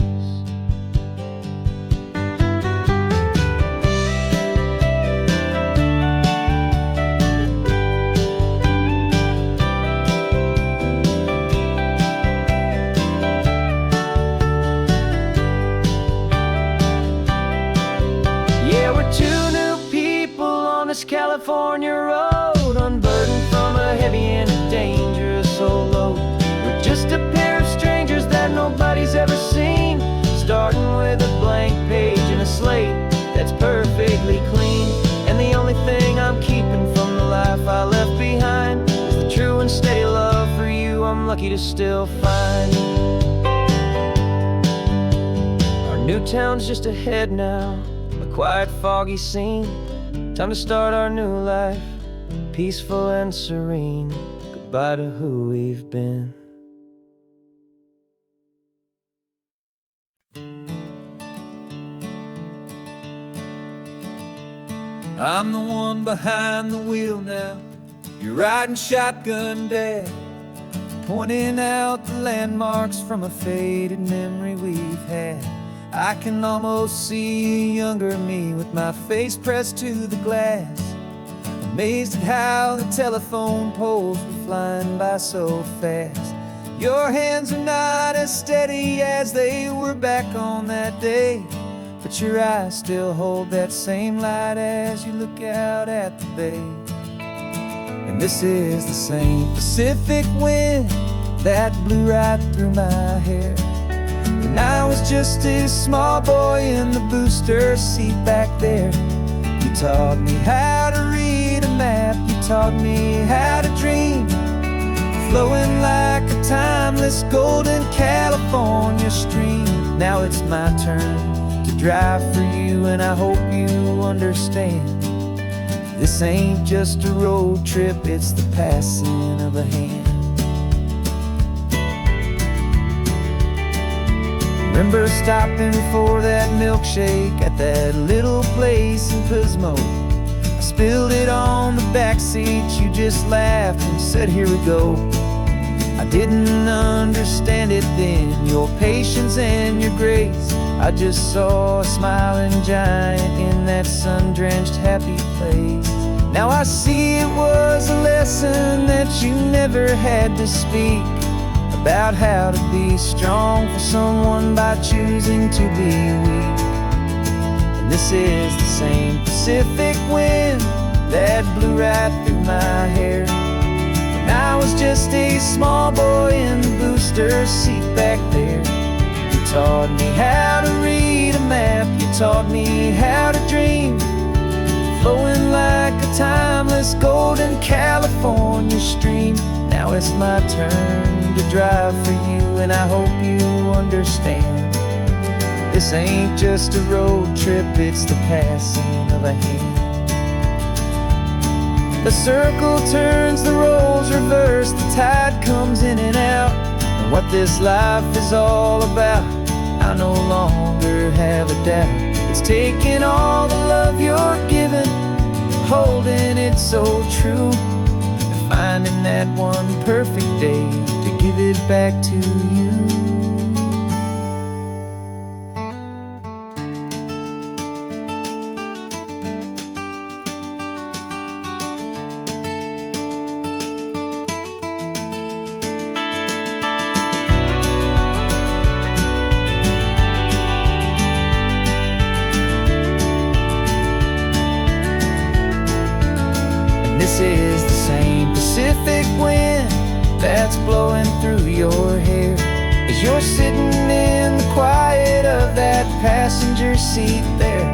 Yeah, we're two new people on this California road, unburdened from a heavy and a dangerous old load. We're just a pair of strangers that nobody's ever seen, starting with a blank page and a slate that's perfectly clean. And the only thing I'm keeping from the life I left behind is the true and steady love for you I'm lucky to still find. Our new town's just ahead now, a quiet, foggy scene. Time to start our new life, peaceful and serene. Goodbye to who we've been. I'm the one behind the wheel now, you're riding shotgun, Dad, pointing out the landmarks from a faded memory we've had. I can almost see a younger me with my face pressed to the glass, amazed at how the telephone poles were flying by so fast. Your hands are not as steady as they were back on that day, but your eyes still hold that same light as you look out at the bay. And this is the same Pacific wind that blew right through my hair when I was just a small boy in the booster seat back there. You taught me how to read a map, you taught me how to dream, flowing like a timeless golden California stream. Now it's my turn to drive for you, and I hope you understand. This ain't just a road trip, it's the passing of a hand. Remember stopping for that milkshake at that little place in Pismo? I spilled it on the back seat, you just laughed and said, here we go. I didn't understand it then, your patience and your grace. I just saw a smiling giant in that sun-drenched happy place. Now I see it was a lesson that you never had to speak, about how to be strong for someone by choosing to be weak. And this is the same Pacific wind that blew right through my hair when I was just a small boy in the booster seat back there. You taught me how to read a map, you taught me how to dream, flowing like a timeless golden California stream. Now it's my turn to drive for you, and I hope you understand. This ain't just a road trip, it's the passing of a hand. The circle turns, the roles reverse, the tide comes in and out. And what this life is all about, I no longer have a doubt. It's taking all the love you're giving, holding it so true, and finding that one perfect day to give it back to you. blowing through your hair as you're sitting in the quiet of that passenger seat there.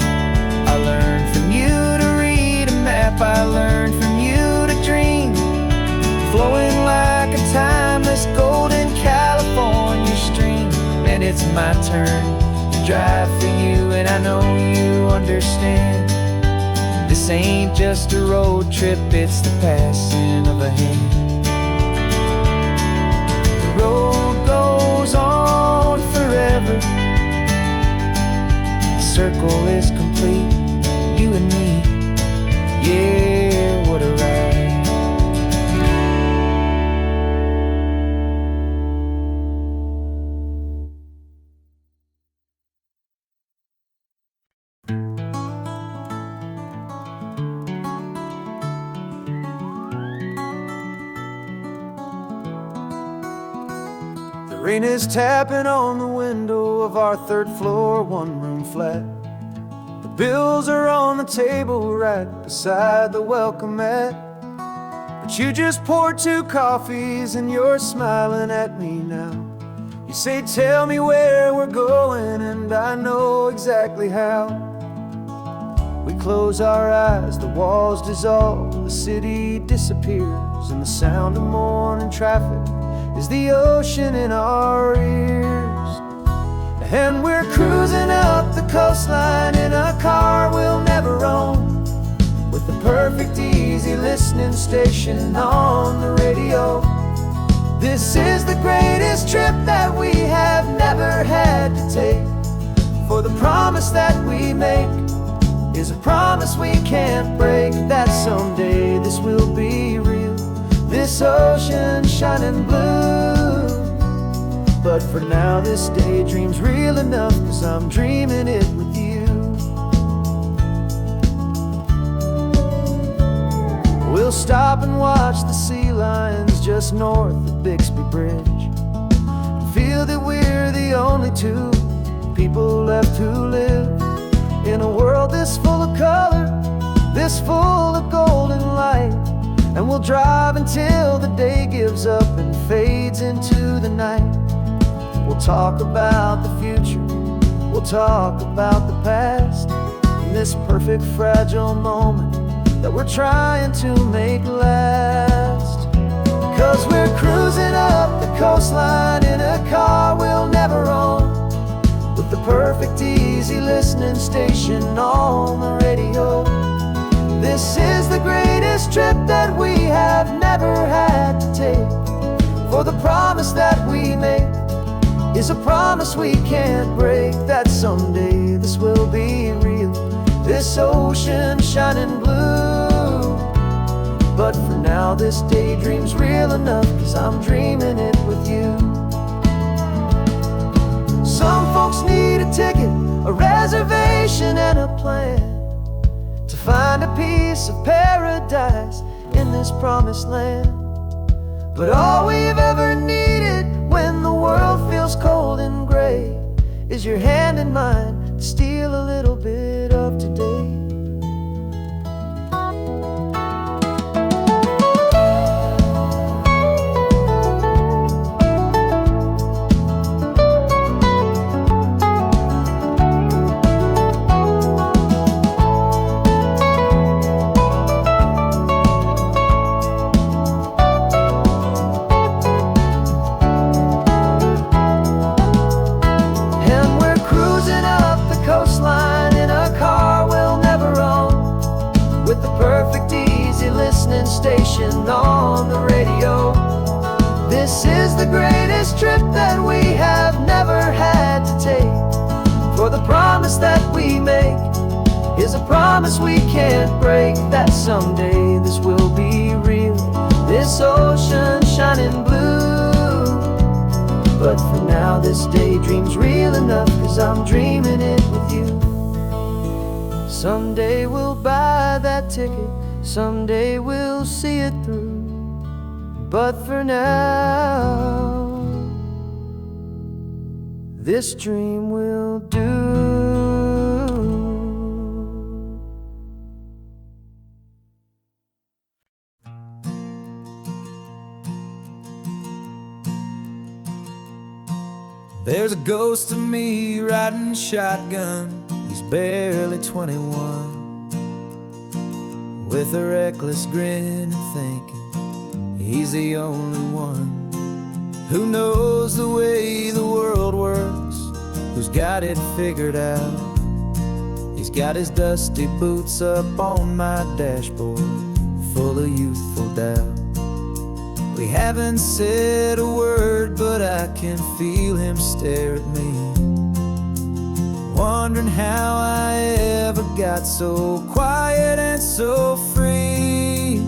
I learned from you to read a map, I learned from you to dream, flowing like a timeless golden California stream. And it's my turn to drive for you, and I know you understand. This ain't just a road trip, it's the passing of a hand. The road goes on forever, the circle is complete, you and me, yeah, what a ride. The rain is tapping on the window of our third floor, one-room flat. The bills are on the table right beside the welcome mat. But you just poured 2 coffees and you're smiling at me now. You say, tell me where we're going, and I know exactly how. We close our eyes, the walls dissolve, the city disappears, and the sound of morning traffic is the ocean in our ears. And we're cruising up the coastline in a car we'll never own, with the perfect easy listening station on the radio. This is the greatest trip that we have never had to take, for the promise that we make is a promise we can't break, that someday this will be real, this ocean shining blue. But for now this daydream's real enough, 'cause I'm dreaming it with you. We'll stop and watch the sea lions just north of Bixby Bridge, feel that we're the only 2 people left who live in a world this full of color, this full of golden light. And we'll drive until the day gives up and fades into the night. We'll talk about the future, we'll talk about the past, and this perfect fragile moment that we're trying to make last. 'Cause we're cruising up the coastline in a car we'll never own, with the perfect easy listening station on the radio. This is the greatest trip that we have never had to take, for the promise that we make is a promise we can't break, that someday this will be real, this ocean shining blue. But for now this daydream's real enough, 'cause I'm dreaming it with you. Some folks need a ticket, a reservation and a plan to find a piece of paradise in this promised land. But all we've ever needed when the world feels cold and gray is your hand in mine to steal a little bit of today. Station on the radio. This is the greatest trip that we have never had to take, for the promise that we make is a promise we can't break, that someday this will be real, this ocean shining blue. But for now this daydream's real enough, 'cause I'm dreaming it with you. Someday we'll buy that ticket, someday we'll see it through. But for now, this dream will do. There's a ghost of me riding shotgun. He's barely 21, with a reckless grin and thinking he's the only one who knows the way the world works, who's got it figured out. He's got his dusty boots up on my dashboard, full of youthful doubt. We haven't said a word, but I can feel him stare at me, wondering how I ever got so quiet and so free.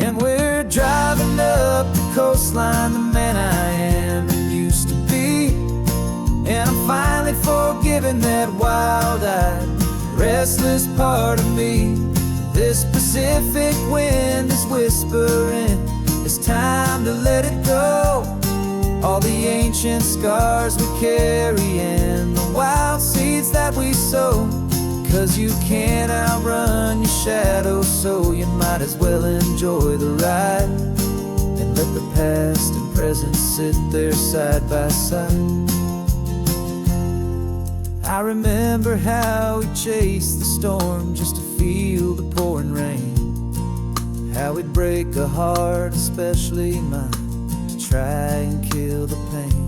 And we're driving up the coastline, the man I am and used to be. And I'm finally forgiving that wild-eyed, restless part of me. This Pacific wind is whispering, it's time to let it go. All the ancient scars we carry and the wild seeds that we sow. 'Cause you can't outrun your shadow, so you might as well enjoy the ride and let the past and present sit there side by side. I remember how we chased the storm just to feel the pouring rain, how we'd break a heart, especially mine, to try and kill the pain.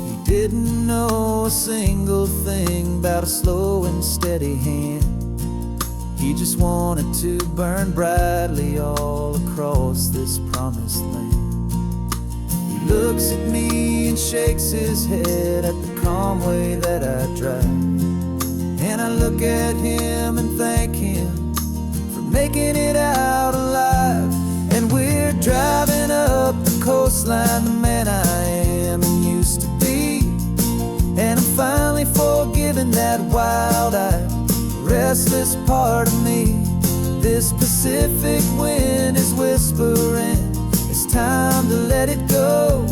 He didn't know a single thing about a slow and steady hand. He just wanted to burn brightly all across this promised land. He looks at me and shakes his head at the calm way that I drive, and I look at him and thank him for making it out alive. And we're driving up the coastline, the man I am and used to be. And I'm finally forgiving that wild-eyed, restless part of me. This Pacific wind is whispering, it's time to let it go.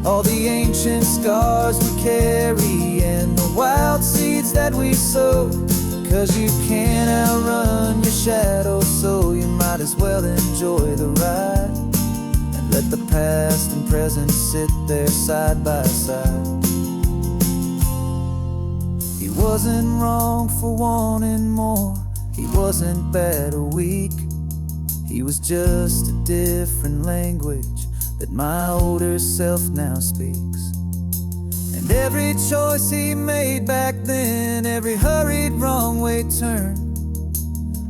All the ancient scars we carry and the wild seeds that we sow. 'Cause you can't outrun your shadow, so you might as well enjoy the ride and let the past and present sit there side by side. He wasn't wrong for wanting more, he wasn't bad or weak. He was just a different language that my older self now speaks. And every choice he made back then, every hurried wrong way turn,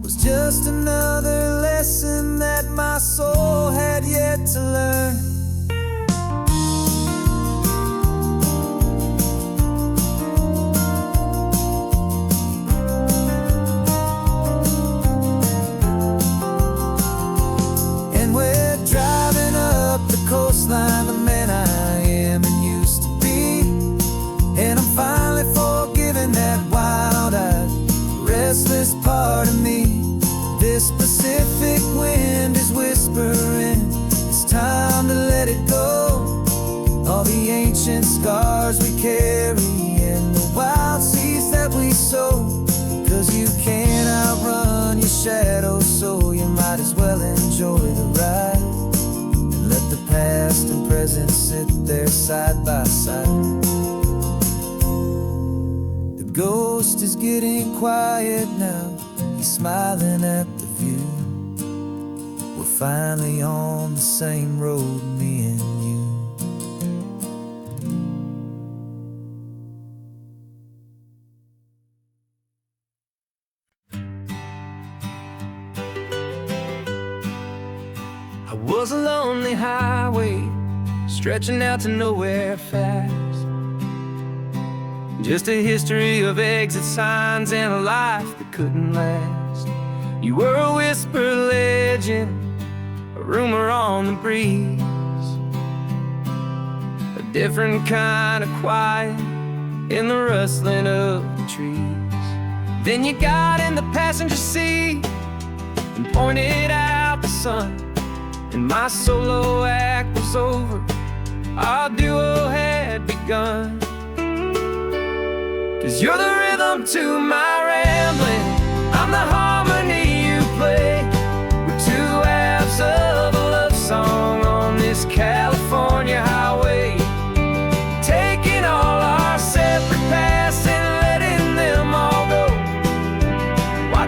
was just another lesson that my soul had yet to learn. Coastline, the man I am and used to be. And I'm finally forgiving that wild-eyed, restless part of me. This Pacific wind is whispering, it's time to let it go. All the ancient scars we carry and the wild seeds that we sow. 'Cause you can't outrun your shadow, so you might as well enjoy the ride. Let the past and present sit there side by side. The ghost is getting quiet now, he's smiling at the view. We're finally on the same road, me and you. Was a lonely highway stretching out to nowhere fast, just a history of exit signs and a life that couldn't last. You were a whisper legend, a rumor on the breeze, a different kind of quiet in the rustling of the trees. Then you got in the passenger seat and pointed out the sun, and my solo act was over, our duo had begun. 'Cause you're the rhythm to my rambling, I'm the harmony you play. We're two halves of a love song on this California highway.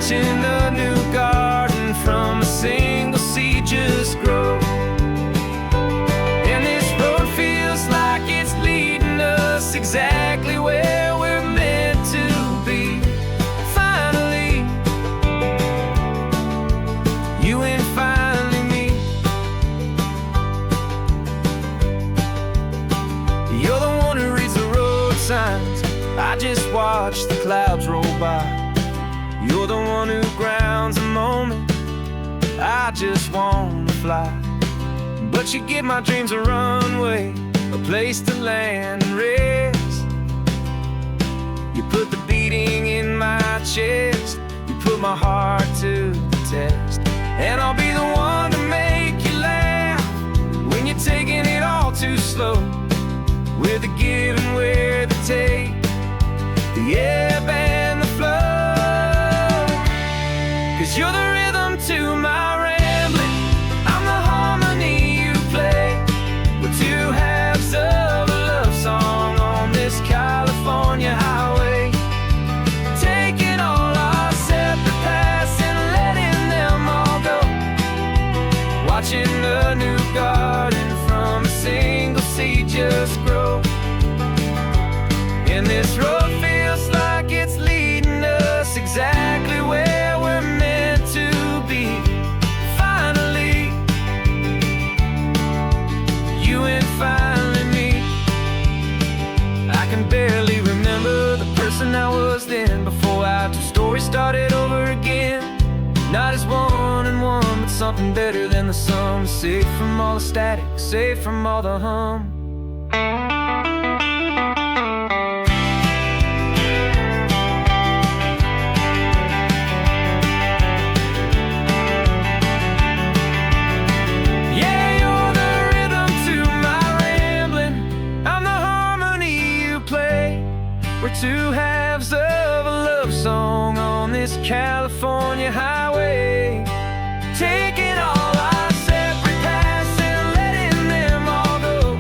watching a new garden from a single seed just grow. And this road feels like it's leading us exactly where we're meant to be. Finally, you and finally me. You're the one who reads the road signs, I just watch the clouds roll by. You're the one who grounds the moment, I just wanna fly. But you give my dreams a runway, a place to land and rest. You put the beating in my chest, you put my heart to the test. And I'll be the one to make you laugh when you're taking it all too slow. We're the give and we're the take, the ebb and the flow. 'Cause you're the rhythm to my rambling, I'm the harmony you play. We're two halves of a love song on this California highway, taking all our separate paths and letting them all go. Watching a new garden from a single seed just grow. And this road feels like it's leading us exactly where we're meant to be. Finally, you and finally me. I can barely remember the person I was then, before our two stories started over again. Not as one and one, but something better than the sum. Safe from all the static, safe from all the hum. We're two halves of a love song on this California highway, taking all our separate paths and letting them all go.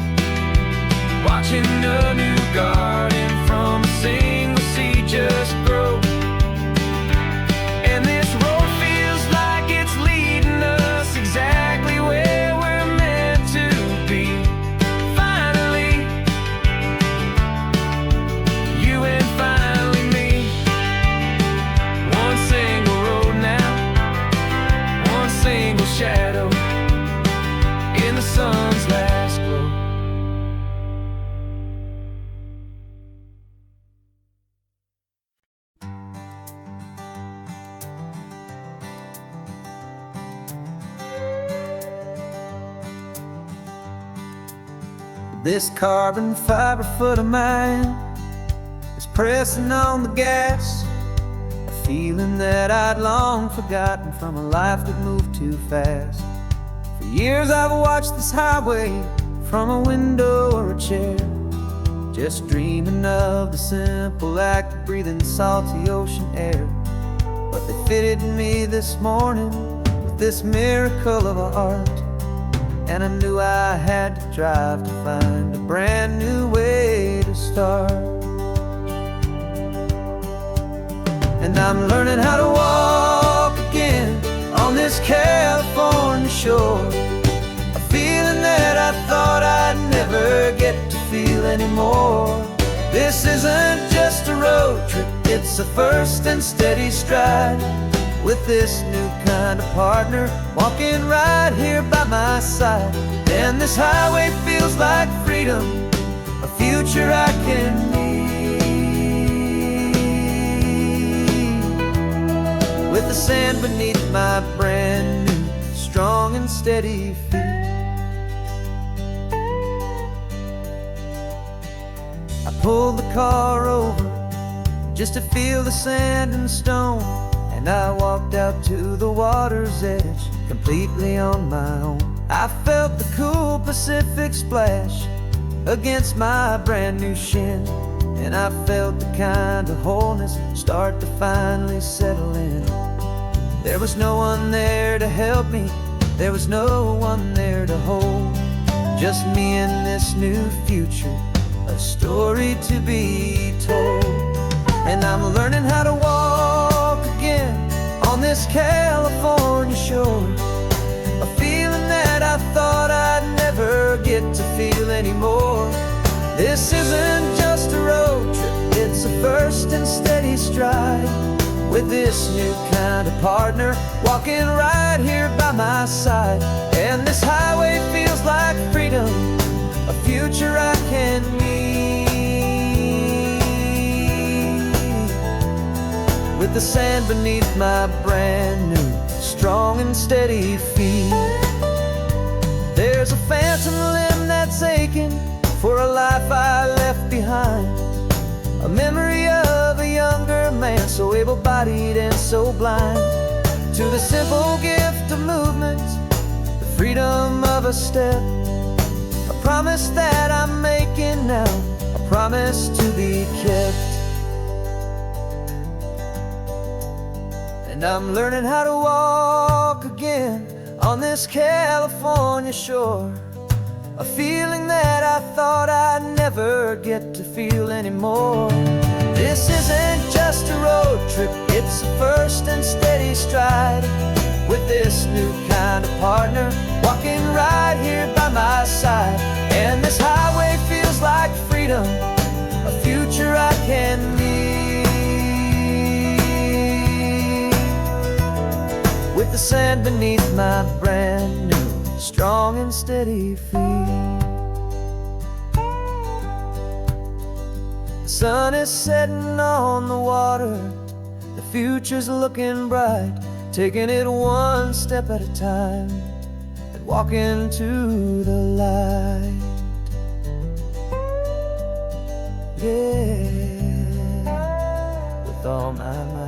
Watching a new garden from a single seed just grow. And this road feels like it's leading us exactly where we're meant to be. Finally, you and finally me. One single road now, one single shadow in the sun's last glow. This carbon fiber foot of mine is pressing on the gas, a feeling that I'd long forgotten from a life that moved too fast. For years I've watched this highway from a window or a chair, just dreaming of the simple act of breathing salty ocean air. But they fitted me this morning with this miracle of art, and I knew I had to drive to find a brand new way to start. And I'm learning how to walk again on this California shore, a feeling that I thought I'd never get to feel anymore. This isn't just a road trip, it's a first and steady stride, with this new kind of partner walking right here by my side. And this highway feels like freedom, a future I can need, with the sand beneath my brand new strong and steady feet. I pulled the car over just to feel the sand and stone, and I walked out to the water's edge completely on my own. I felt the cool Pacific splash against my brand new shin, and I felt the kind of wholeness start to finally settle in. There was no one there to help me, there was no one there to hold, just me and this new future, a story to be told. And I'm learning how to walk again steady stride, with this new kind of partner walking right here by my side. And this highway feels like freedom, a future I can meet, with the sand beneath my brand new strong and steady feet. There's a phantom limb that's aching for a life I left behind, a memory of a younger man, so able-bodied and so blind, to the simple gift of movement, the freedom of a step, a promise that I'm making now, a promise to be kept. And I'm learning how to walk again on this California shore, a feeling that I thought I'd never get to feel anymore. This isn't just a road trip, it's a first and steady stride, with this new kind of partner walking right here by my side. And this highway feels like freedom, a future I can meet, with the sand beneath my brand new strong and steady feet. The sun is setting on the water, the future's looking bright, taking it one step at a time and walking to the light. Yeah, with all my might.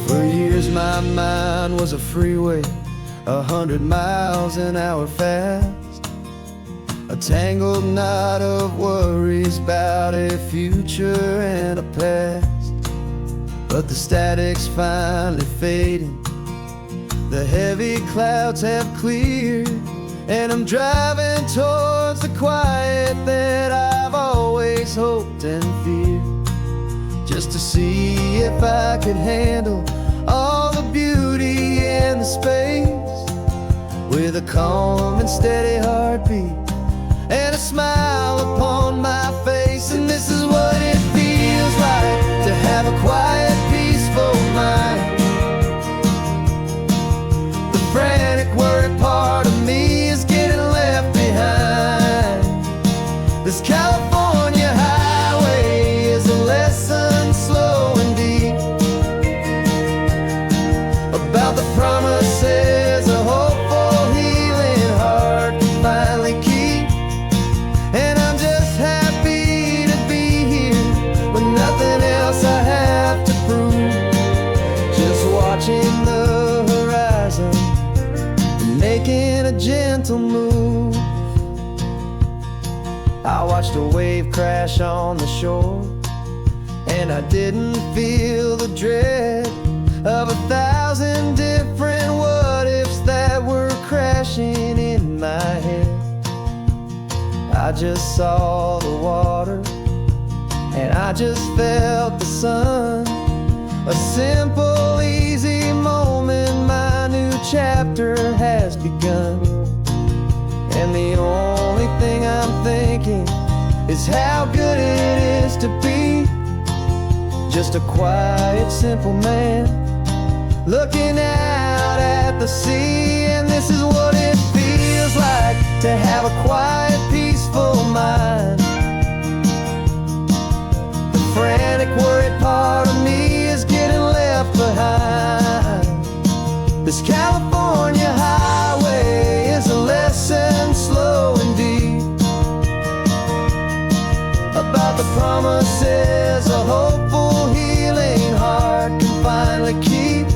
For years my mind was a freeway, 100 miles an hour fast, a tangled knot of worries about a future and a past. But the static's finally fading, the heavy clouds have cleared, and I'm driving towards the quiet that I've always hoped and feared, just to see if I could handle all the beauty and the space, with a calm and steady heartbeat and a smile upon my face. And this is what it feels like to have a quiet, peaceful mind. The frantic, worried part of me is getting left behind. This California highway is a lesson slow and deep, about the promises a hopeful, healing heart can finally keep. And I'm just happy to be here with nothing else I have to prove, just watching the horizon and making a gentle move. I watched a wave crash on the shore, and I didn't feel the dread of 1,000 different what-ifs that were crashing in my head. I just saw the water, and I just felt the sun, a simple, easy moment. My new chapter has begun, and the only thing I'm thinking is how good it is to be just a quiet, simple man looking out at the sea. And this is what it feels like to have a quiet, peaceful mind. The frantic, worried part of me is getting left behind. This California highway is a lesson slow and deep, about the promises a hopeful, healing heart can finally keep.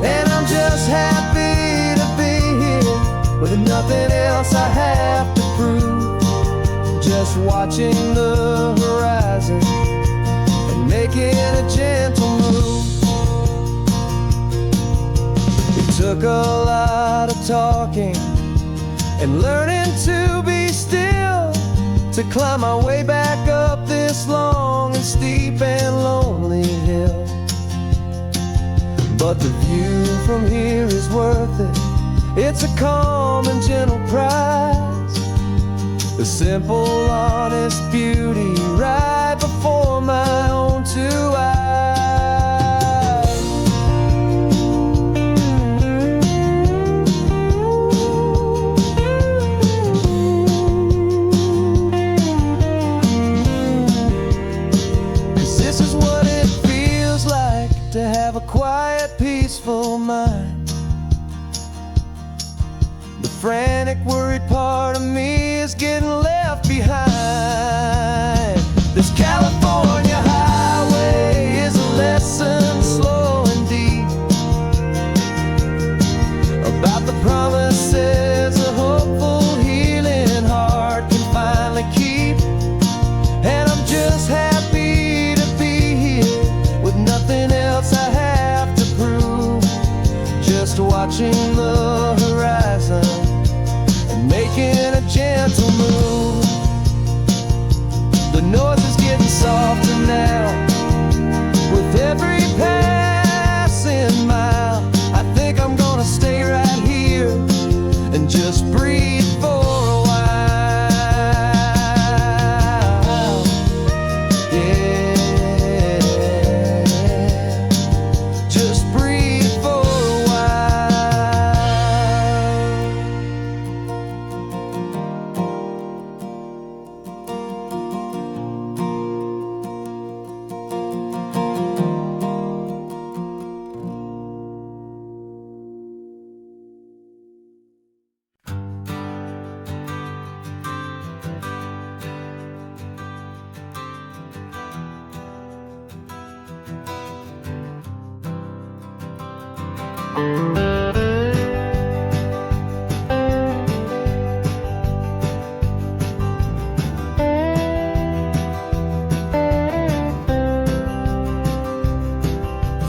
And I'm just happy to be here with nothing else I have to prove, just watching the horizon and making a gentle move. It took a lot of talking and learning to be still, to climb my way back up this long and steep and lonely hill. But the view from here is worth it. It's a calm and gentle prize, the simple, honest beauty right before my own two eyes. 'Cause this is what it feels like to have a quiet, peaceful mind. The frantic, worried part of me is getting left behind. This California highway is a lesson slow and deep about the promises a hopeful, healing heart can finally keep. And I'm just happy to be here with nothing else I have to prove, just watching the horizon and making a gentle move. The noise is getting softer now with every passing mile. I think I'm gonna stay right here and just breathe for a while. Yeah, just breathe for a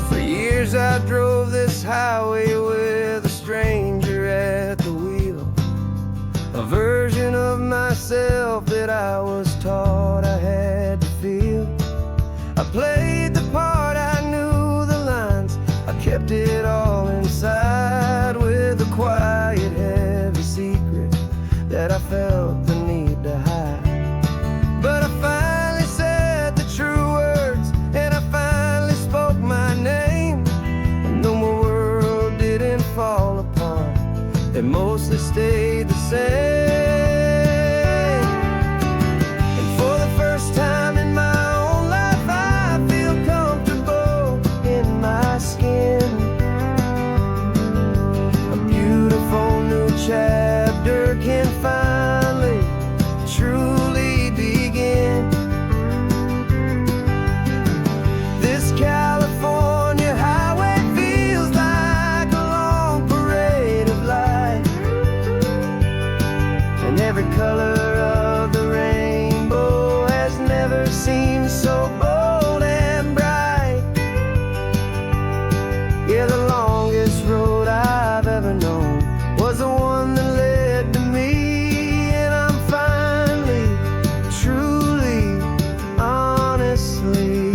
For years I drove this highway with a stranger at the wheel, a version of myself that I was taught I had to feel. I played the part, I knew the lines, I kept it all inside with a quiet, heavy secret that I felt the need to hide. But I finally said the true words, and I finally spoke my name, and though my world didn't fall apart, it mostly stayed the same. And for the first time in my own life, I feel comfortable in my skin. A beautiful new chapter can finally truly begin. This California highway feels like a long parade of light, and every color of the rainbow has never seemed so bold and bright. Yeah, the longest road I've ever known was the one that led to me, and I'm finally, truly, honestly,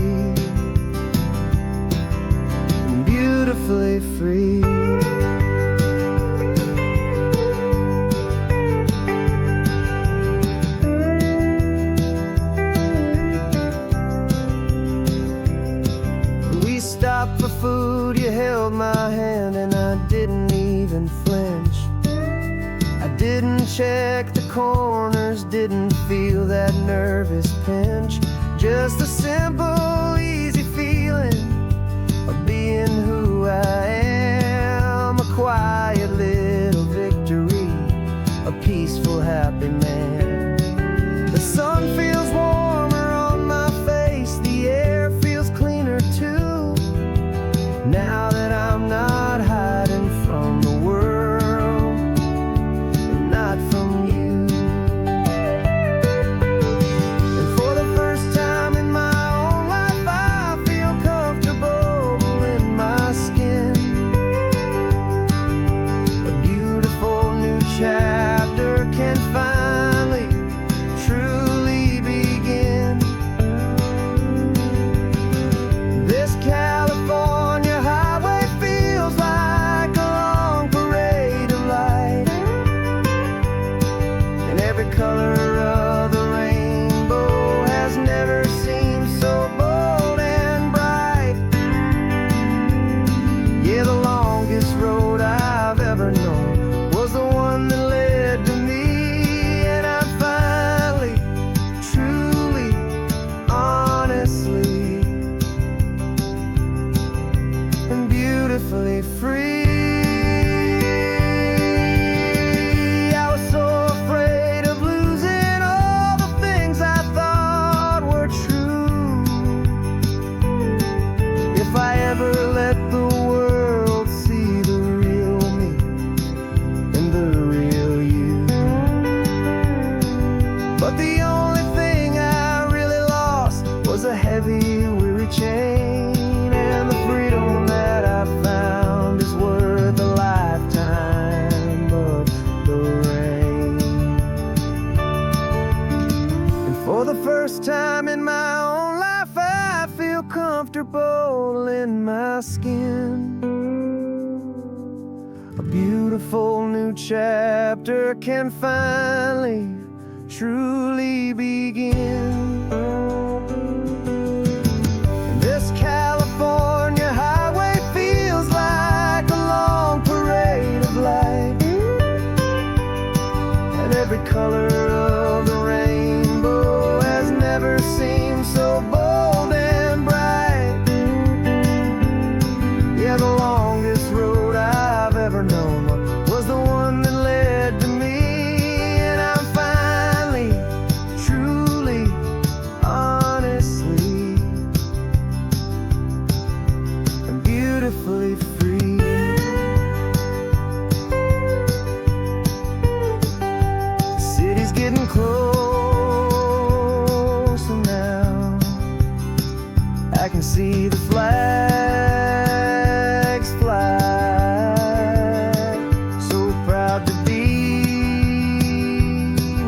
beautifully free. We stopped for food, you held my hand, and I didn't even flinch. I didn't check the corners, didn't feel that nervous pinch. Just a simple, easy feeling of being who I am. A quiet little victory, a peaceful, happy man. The sun feels warmer on my face, the air feels cleaner too, now that I'm not hiding from the world and not from you. And for the first time in my own life, I feel comfortable in my skin. first time in my own life I feel comfortable in my skin. A beautiful new chapter can finally, truly begin. This California highway feels like a long parade of light, and every color of the rainbow has never seemed so bold and bright. Yeah, the longest road I've ever known was the one that led to me, and I'm finally, truly, honestly, and beautifully free. The city's getting closer now. I can see the flags fly. So proud to be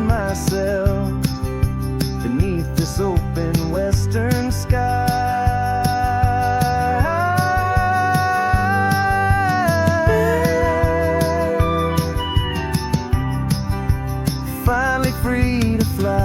myself beneath this open western sky. Finally free to fly.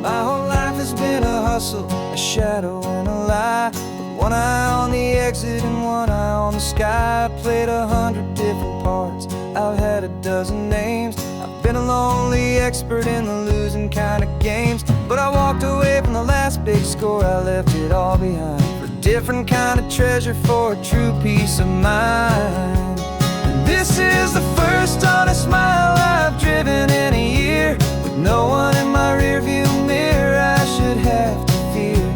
My whole life has been a hustle, a shadow and a lie, with one eye on the exit and one eye on the sky. I played 100 different parts, I've had a dozen names. I've been a lonely expert in the losing kind of games, but I walked away from the last big score. I left it all behind for a different kind of treasure, for a true peace of mind. And this is the first honest mile I've driven in a year, with no one in my rearview mirror I should have to fear.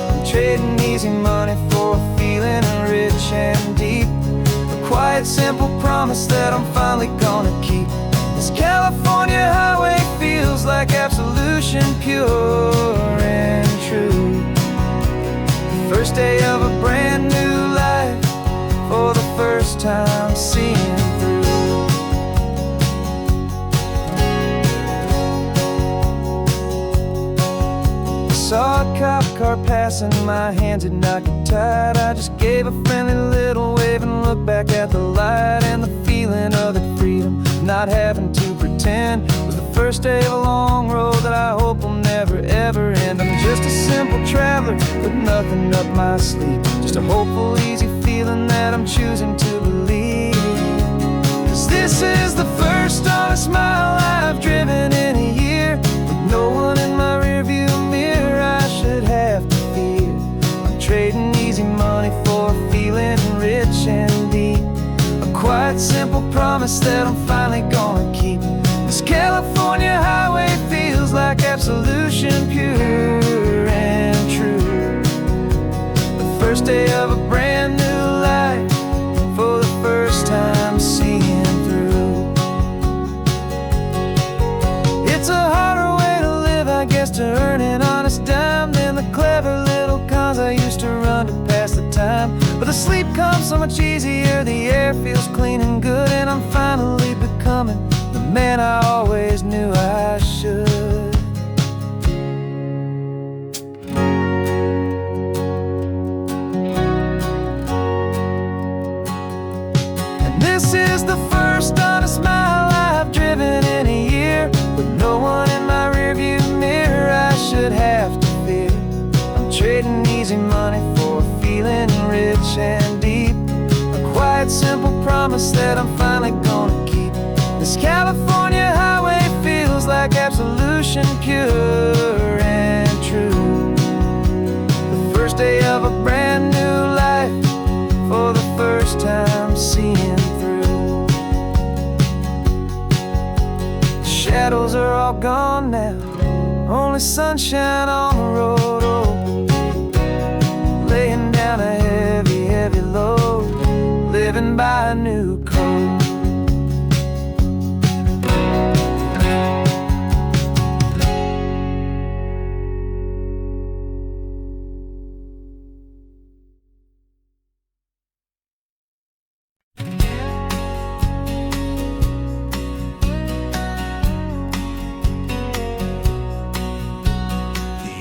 I'm trading easy money for a feeling rich and deep, a quiet simple promise that I'm finally gonna keep. This California highway feels like absolution, pure and true. The first day of a brand new life, for the first time seeing through. Saw a cop car passing, my hands had not get tied. I just gave a friendly little wave and looked back at the light, and the feeling of the freedom, not having to pretend, was the first day of a long road that I hope will never ever end. I'm just a simple traveler with nothing up my sleeve, just a hopeful, easy feeling that I'm choosing to believe. 'Cause this is the first honest mile I've driven in a year, with no one in my rearview mirror I should have to fear. I'm trading easy money for a feeling rich and deep, a quiet simple promise that I'm finally gonna keep. This California highway feels like absolution, pure and true. The first day of a brand new life, for the first time seeing through. It's a harder way to live, I guess, to earn an honest dime than the clever little cons I used to run to pass the time. But the sleep comes so much easier, the air feels clean and good, and I'm finally becoming the man I always knew I should. And this is the first honest mile I've driven in a year, with no one in my rearview mirror I should have to fear. I'm trading easy money for a feeling rich and deep, a quiet simple promise that I'm finally gonna keep. This California highway feels like absolution, pure and true. The first day of a brand new life, for the first time seeing through. The shadows are all gone now, only sunshine on the road. Oh, living by a new code.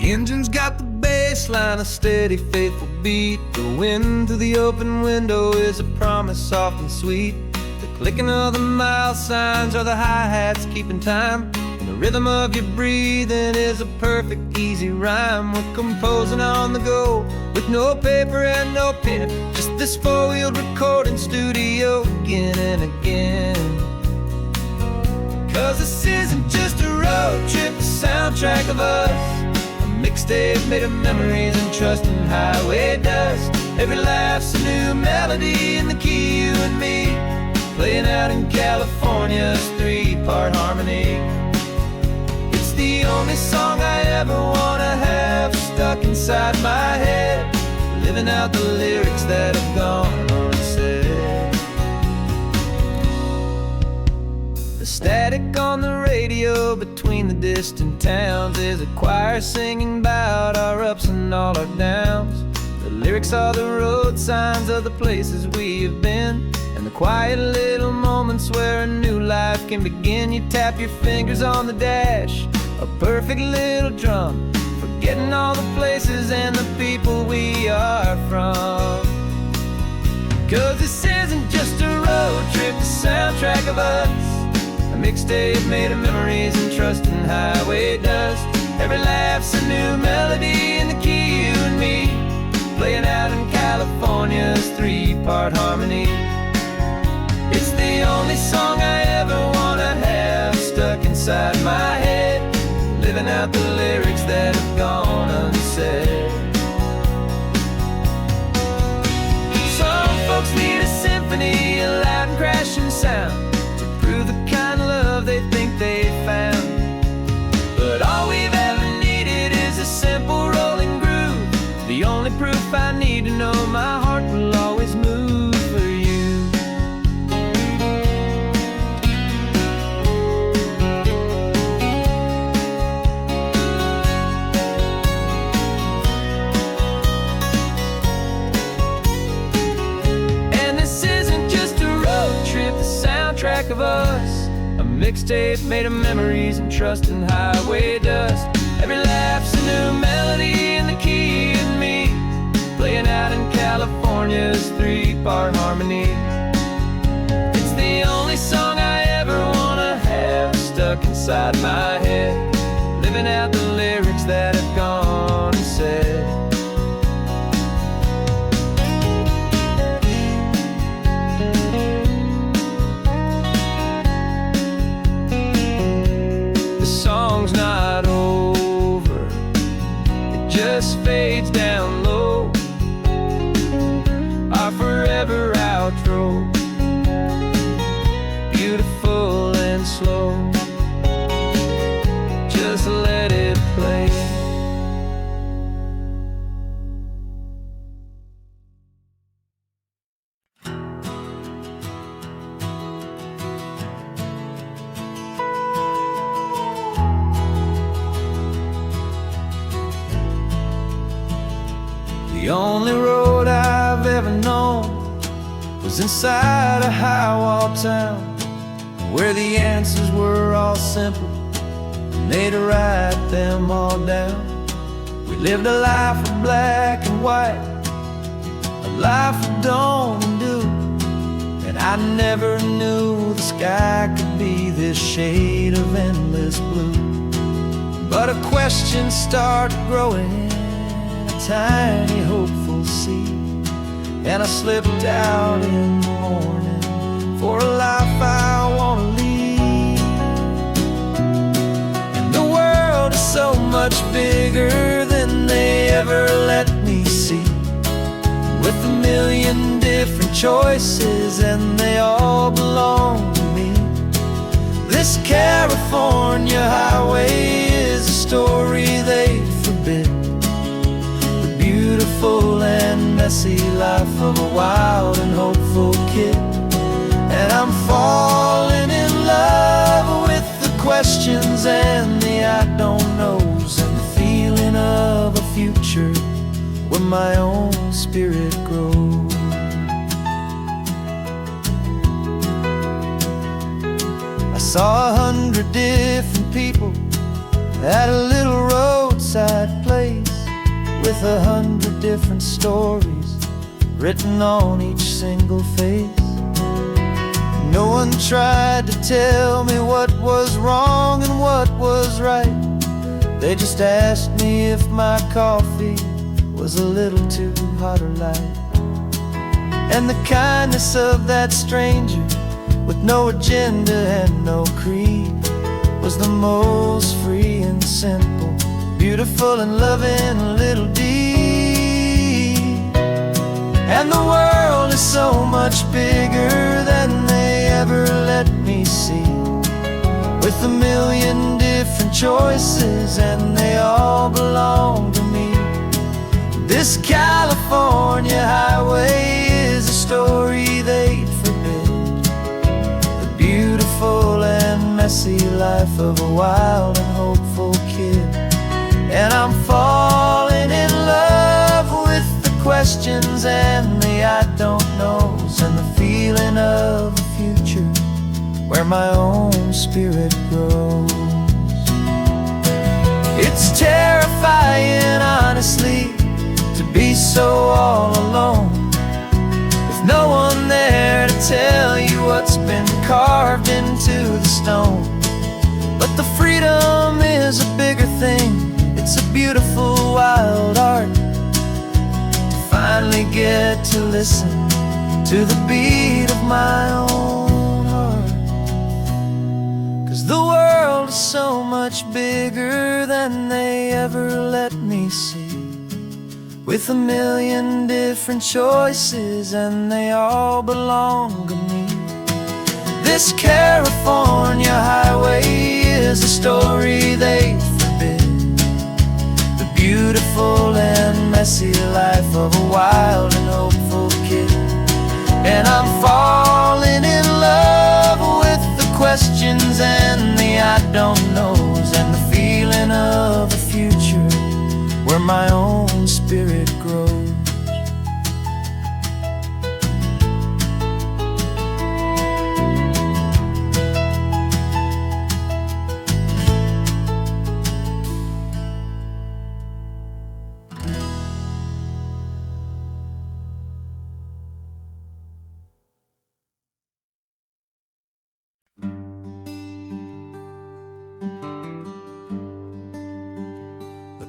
The engine's got the bass line, a steady, faithful beat. The wind through the open window is a promise soft and sweet. The clicking of the mile signs are the hi-hats keeping time, and the rhythm of your breathing is a perfect, easy rhyme. We're composing on the go with no paper and no pen, just this four-wheeled recording studio again and again. 'Cause this isn't just a road trip, the soundtrack of us, mixtape made of memories and trust in highway dust. Every laugh's a new melody in the key, you and me, playing out in California's three-part harmony. It's the only song I ever wanna have stuck inside my head, living out the lyrics that have gone unsaid. The static on the radio between the distant towns is a choir singing about our ups and all our downs. The lyrics are the road signs of the places we have been, and the quiet little moments where a new life can begin. You tap your fingers on the dash, a perfect little drum, forgetting all the places and the people we are from. 'Cause this isn't just a road trip, the soundtrack of us, a mixtape made of memories and trust in highway dust. Every laugh's a new melody in the key, you and me, playing out in California's three-part harmony. It's the only song I ever wanna have stuck inside my head, living out the lyrics that have gone unsaid. Some folks need a symphony, a loud and crashing sound, the kind of love they think they found. But all we've ever needed is a simple rolling groove, the only proof I need to know my heart will always move for you. And this isn't just a road trip, the soundtrack of us, a mixtape made of memories and trust in highway dust. Every laugh's a new melody in the key, and me, playing out in California's three-part harmony. It's the only song I ever wanna have stuck inside my head, living out the lyrics that have gone and said. Song's not over, it just fades down low, our forever outro, beautiful and slow, just let it play. The only road I've ever known was inside a high-wall town, where the answers were all simple, and they'd write them all down. We lived a life of black and white, a life of dawn and dew, and I never knew the sky could be this shade of endless blue. But a question started growing, tiny hopeful seed, and I slipped out in the morning for a life I wanna lead. And the world is so much bigger than they ever let me see, with a million different choices and they all belong to me. This California highway is a story they forbid, beautiful and messy life of a wild and hopeful kid. I'm falling in love with the questions and the I don't knows, and the feeling of a future where my own spirit grows. I saw 100 different people at a little roadside place, with 100 different stories written on each single face. No one tried to tell me what was wrong and what was right. They just asked me if my coffee was a little too hot or light. And the kindness of that stranger, with no agenda and no creed, was the most free and simple, beautiful and loving little deed. And the world is so much bigger than they ever let me see, with a million different choices and they all belong to me. This California highway is a story they'd forbid, the beautiful and messy life of a wild and hopeful kid. And I'm falling in love with the questions and the I don't knows, and the feeling of a future where my own spirit grows. It's terrifying, honestly, to be so all alone, with no one there to tell you what's been carved into the stone. But the freedom is a bigger thing. It's a beautiful wild art to finally get to listen to the beat of my own heart. 'Cause the world is so much bigger than they ever let me see, with a million different choices and they all belong to me. This California highway is a story they forbid, the beautiful and messy life of a wild and hopeful kid. And I'm falling in love with the questions and the I don't knows, and the feeling of a future where my own spirit grows.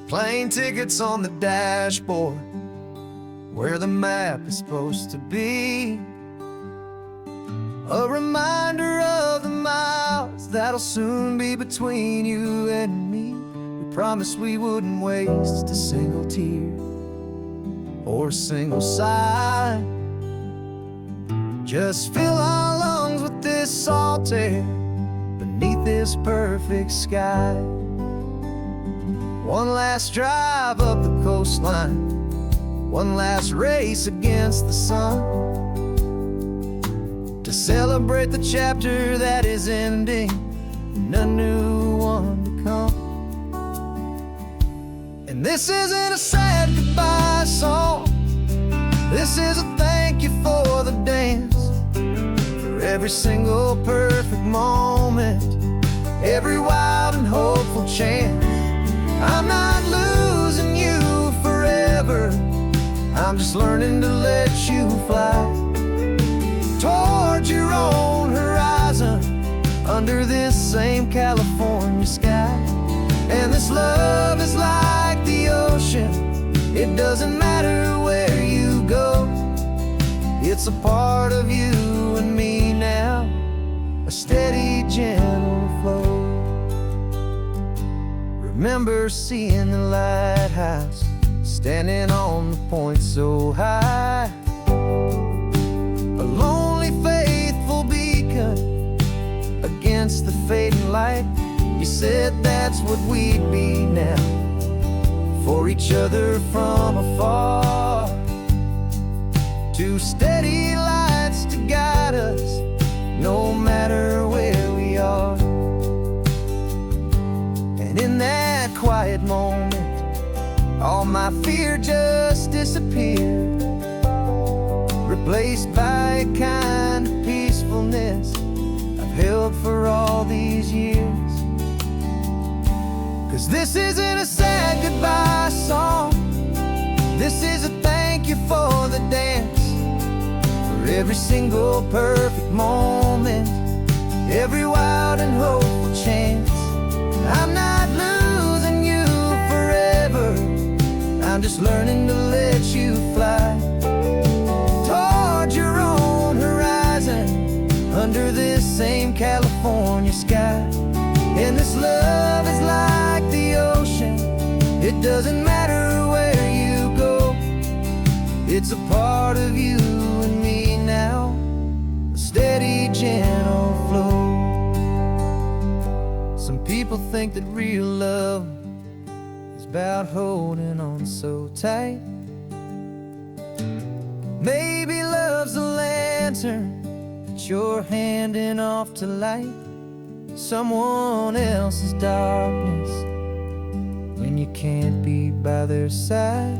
Plane tickets on the dashboard, where the map is supposed to be, a reminder of the miles that'll soon be between you and me. We promised we wouldn't waste a single tear or a single sigh, just fill our lungs with this salt air beneath this perfect sky. One last drive up the coastline, one last race against the sun, to celebrate the chapter that is ending and a new one to come. And this isn't a sad goodbye song, this is a thank you for the dance, for every single perfect moment, every wild and hopeful chance. I'm not losing you forever, I'm just learning to let you fly towards your own horizon, under this same California sky. And this love is like the ocean, it doesn't matter where you go, it's a part of you and me now, a steady, gentle flow. Remember seeing the lighthouse, standing on the point so high, a lonely, faithful beacon against the fading light. You said that's what we'd be now, for each other from afar. Two steady lights to guide us, no matter where we are. And in that quiet moment, all my fear just disappeared, replaced by a kind of peacefulness I've held for all these years. 'Cause this isn't a sad goodbye song, this is a thank you for the dance, for every single perfect moment, every wild and hopeful chance. I'm not losing you forever, I'm just learning to let you fly toward your own horizon, under this same California sky. And this love is like the ocean, it doesn't matter where you go, it's a part of you and me now, a steady, gentle flow. Some people think that real love is about holding on so tight. Maybe love's a lantern that you're handing off to light someone else's darkness when you can't be by their side.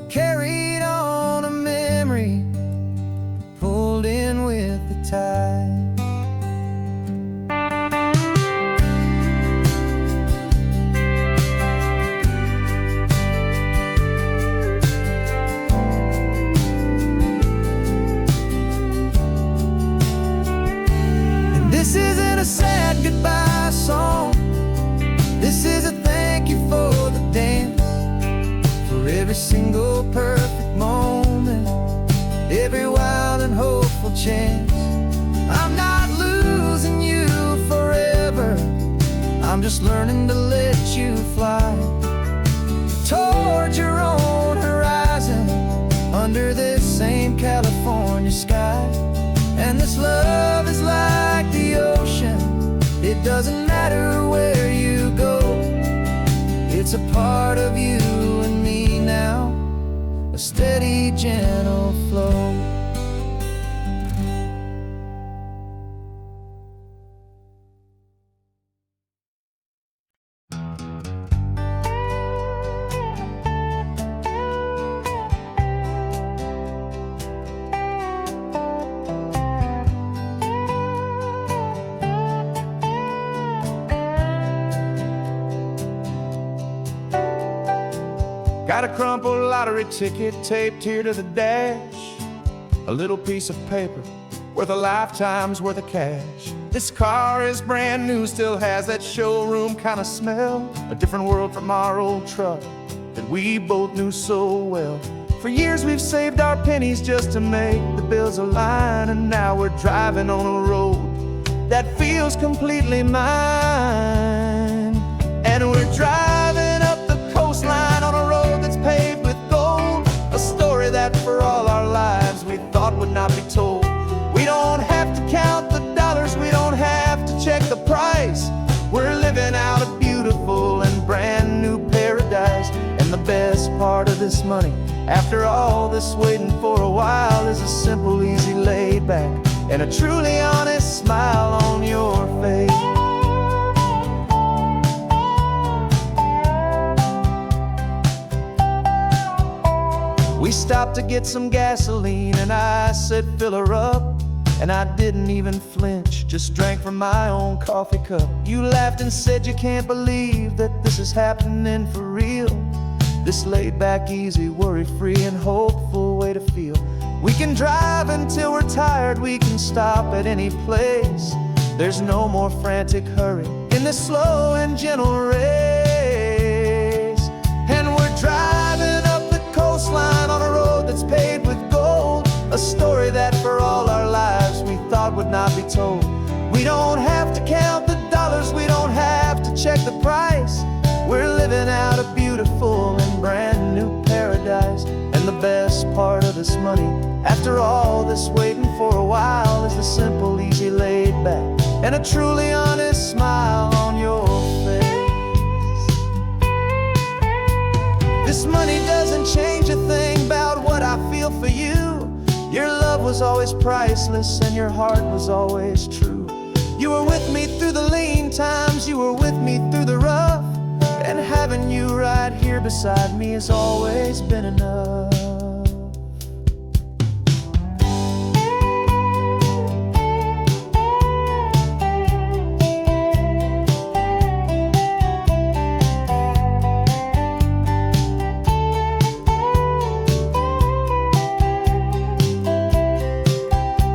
Carried on a memory, pulled in with the tide. This isn't a sad goodbye song, this is a thank you for the dance, for every single perfect moment, every wild and hopeful chance. I'm not losing you forever, I'm just learning to let you fly toward your own horizon, under this same California sky. And this love is like the ocean, it doesn't matter where you go, it's a part of you and me now, a steady, gentle flow. Got a crumpled lottery ticket taped here to the dash, a little piece of paper worth a lifetime's worth of cash. This car is brand new, still has that showroom kind of smell, a different world from our old truck that we both knew so well. For years we've saved our pennies just to make the bills align, and now we're driving on a road that feels completely mine. And we're driving up the coastline on a road that's paved with gold, a story that for all our lives we thought would not be told. We don't have to count the dollars, we don't have to check the price, we're living out a beautiful and brand new paradise. And the best part of this money, after all this waiting for a while, is a simple, easy, laid back, and a truly honest smile on your face. We stopped to get some gasoline and I said fill her up, and I didn't even flinch, just drank from my own coffee cup. You laughed and said you can't believe that this is happening for real, this laid back, easy, worry-free and hopeful way to feel. We can drive until we're tired, we can stop at any place, there's no more frantic hurry in this slow and gentle race. And we're driving up the coastline on a road that's paved with gold, a story that for all our lives we thought would not be told. We don't have to count the dollars, we don't have to check the price, we're living out a beautiful and brand new paradise. And the best part of this money, after all this waiting for a while, is the simple, easy, laid back, and a truly honest smile on your face. This money doesn't change a thing about what I feel for you. Your love was was always priceless and your heart was always true. You were with me through the lean times, you were with me through the rough, and having you right here beside me has always been enough.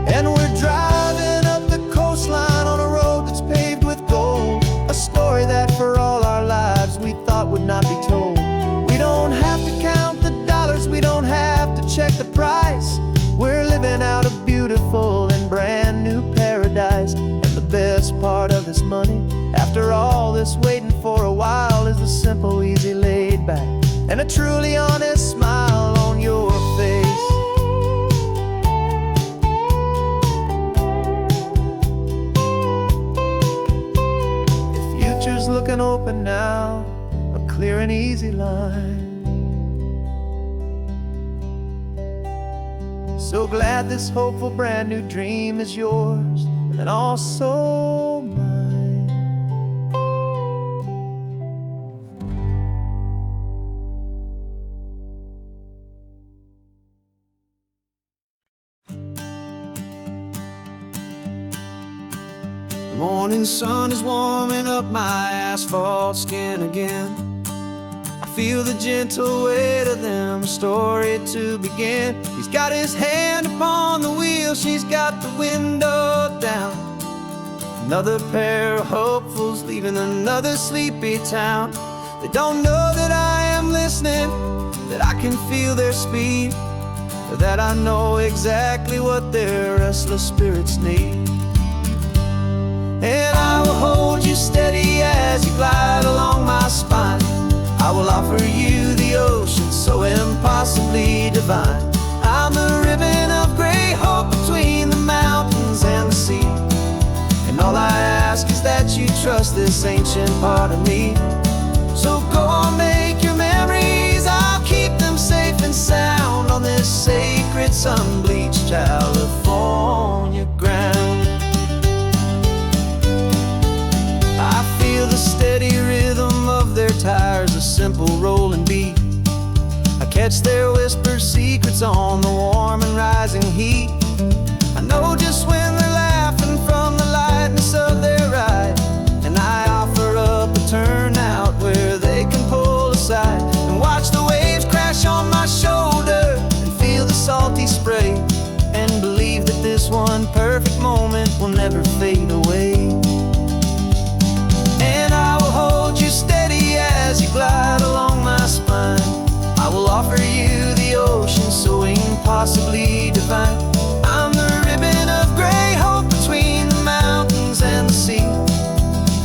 And we're driving up the coastline on a road that's paved with gold, a story that for all our lives we thought would not be told. We don't have to count the dollars, we don't have to check the price. We're living out a beautiful and brand new paradise. And the best part of this money, after all this waiting for a while, is the simple, easy, laid back, and a truly honest smile on your face. Future's looking open now, a clear and easy line. So glad this hopeful brand new dream is yours and also mine. The morning sun is warming up my asphalt skin again. I feel the gentle weight of them, story to begin. He's got his hand upon the wheel, she's got the window down. Another pair of hopefuls leaving another sleepy town. They don't know that I am listening, that I can feel their speed, or that I know exactly what their restless spirits need. And I will hold you steady as you glide along my spine. I will offer you the ocean so impossibly divine. I'm the ribbon of gray hope between the mountains and the sea. And all I ask is that you trust this ancient part of me. So go on, make your memories, I'll keep them safe and sound on this sacred sun-bleached California ground. I feel the steady rhythm of their tires, a simple rolling beat. I catch their whispered secrets on the warm and rising heat. I know just when they're laughing from the lightness of their ride, and I offer up a turnout where they can pull aside and watch the waves crash on my shoulder and feel the salty spray, and believe that this one perfect moment will never fade away. And I will hold you steady as you glide along my spine. I will offer you the ocean so impossibly divine. I'm the ribbon of gray hope between the mountains and the sea.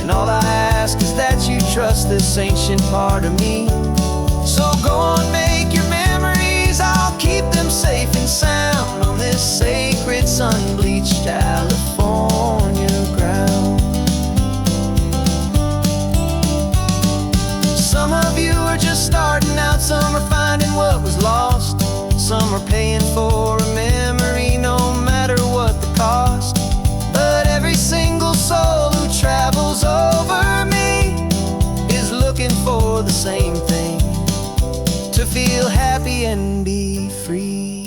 And all I ask is that you trust this ancient part of me. So go on, make your memories, I'll keep them safe and sound on this sacred sun-bleached California ground. Some of you are just starting out, some are finding what was lost, some are paying for a memory no matter what the cost. But every single soul who travels over me is looking for the same thing, to feel happy and be free.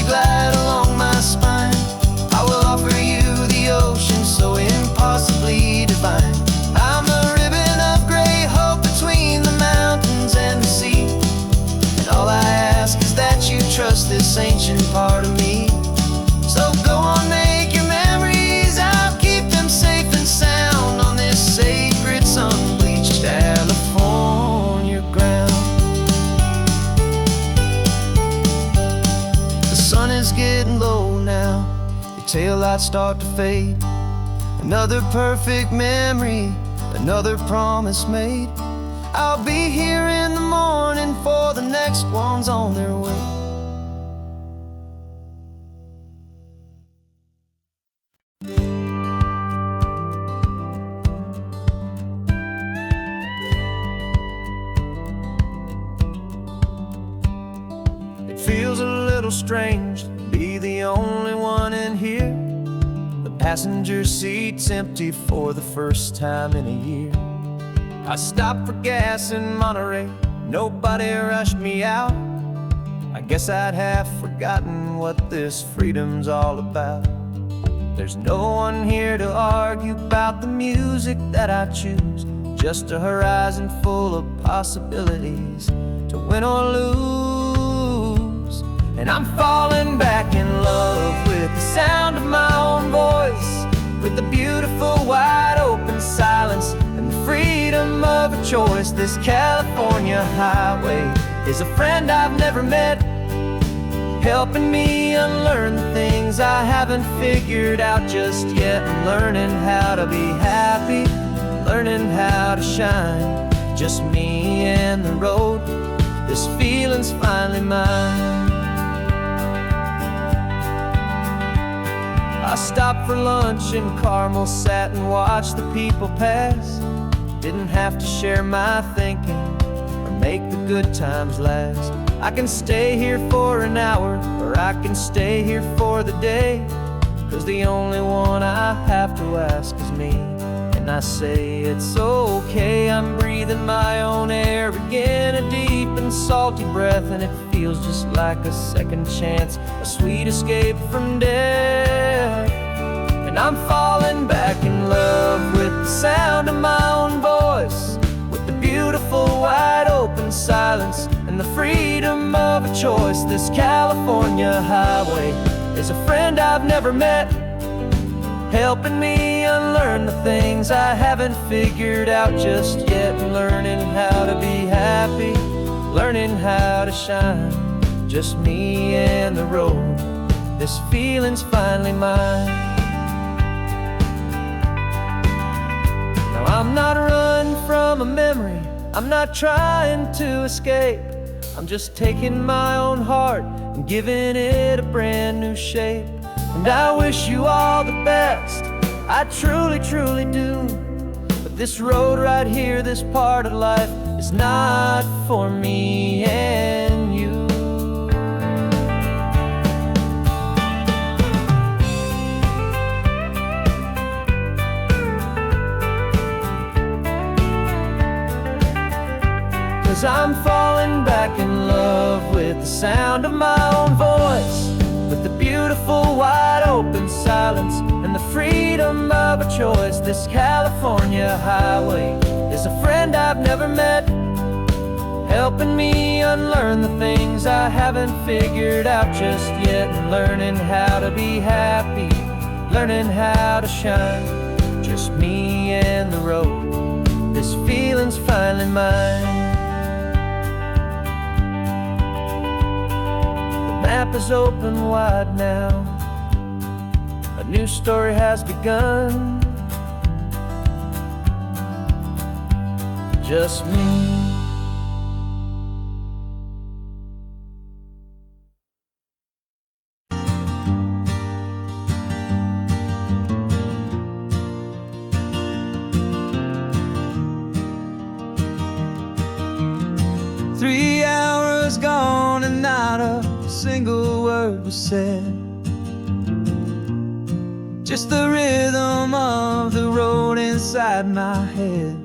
Glide along my spine. I will offer you the ocean so impossibly divine. I'm the ribbon of gray hope between the mountains and the sea. And all I ask is that you trust this ancient part of me. So go on, make your memories, I'll keep them safe and sound on this sacred sun-bleached California ground. The sun is getting low now, your taillights start to fade. Another perfect memory, another promise made. I'll be here in the morning for the next ones on their way. little strange to be the only one in here. The passenger seat's empty for the first time in a year. I stopped for gas in Monterey, nobody rushed me out. I guess I'd half forgotten what this freedom's all about. There's no one here to argue about the music that I choose, just a horizon full of possibilities to win or lose. And I'm falling back in love with the sound of my own voice, with the beautiful wide open silence and the freedom of a choice. This California highway is a friend I've never met, helping me unlearn the things I haven't figured out just yet. I'm learning how to be happy, learning how to shine, just me and the road. This feeling's finally mine. I stopped for lunch in Carmel, sat and watched the people pass. Didn't have to share my thinking or make the good times last. I can stay here for an hour, or I can stay here for the day, 'cause the only one I have to ask is me. And I say it's okay, I'm breathing my own air again, a deep and salty breath, and it feels just like a second chance, a sweet escape from death. And I'm falling back in love with the sound of my own voice, with the beautiful wide open silence and the freedom of a choice. This California highway is a friend I've never met, helping me unlearn the things I haven't figured out just yet. Learning how to be happy, learning how to shine, just me and the road. This feeling's finally mine. Now I'm not running from a memory, I'm not trying to escape. I'm just taking my own heart and giving it a brand new shape. And I wish you all the best, I truly, truly do. But this road right here, this part of life, is not for me and you. Cause I'm falling back in love with the sound of my own voice, with the beautiful wide open silence and the freedom of a choice. This California highway is a friend I've never met, helping me unlearn the things I haven't figured out just yet. And learning how to be happy, learning how to shine, just me and the road. This feeling's finally mine. The map is open wide now, a new story has begun, just me. Three hours gone and not a single word was said, just the rhythm of the road inside my head.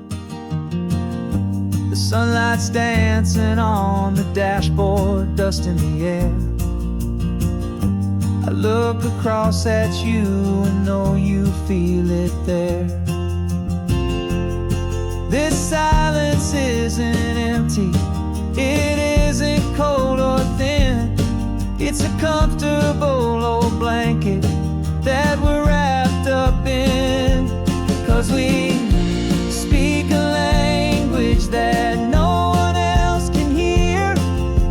The sunlight's dancing on the dashboard, dust in the air. I look across at you and know you feel it there. This silence isn't empty, it isn't cold or thin. It's a comfortable old blanket that we're wrapped up in. 'Cause we speak a language that no one else can hear.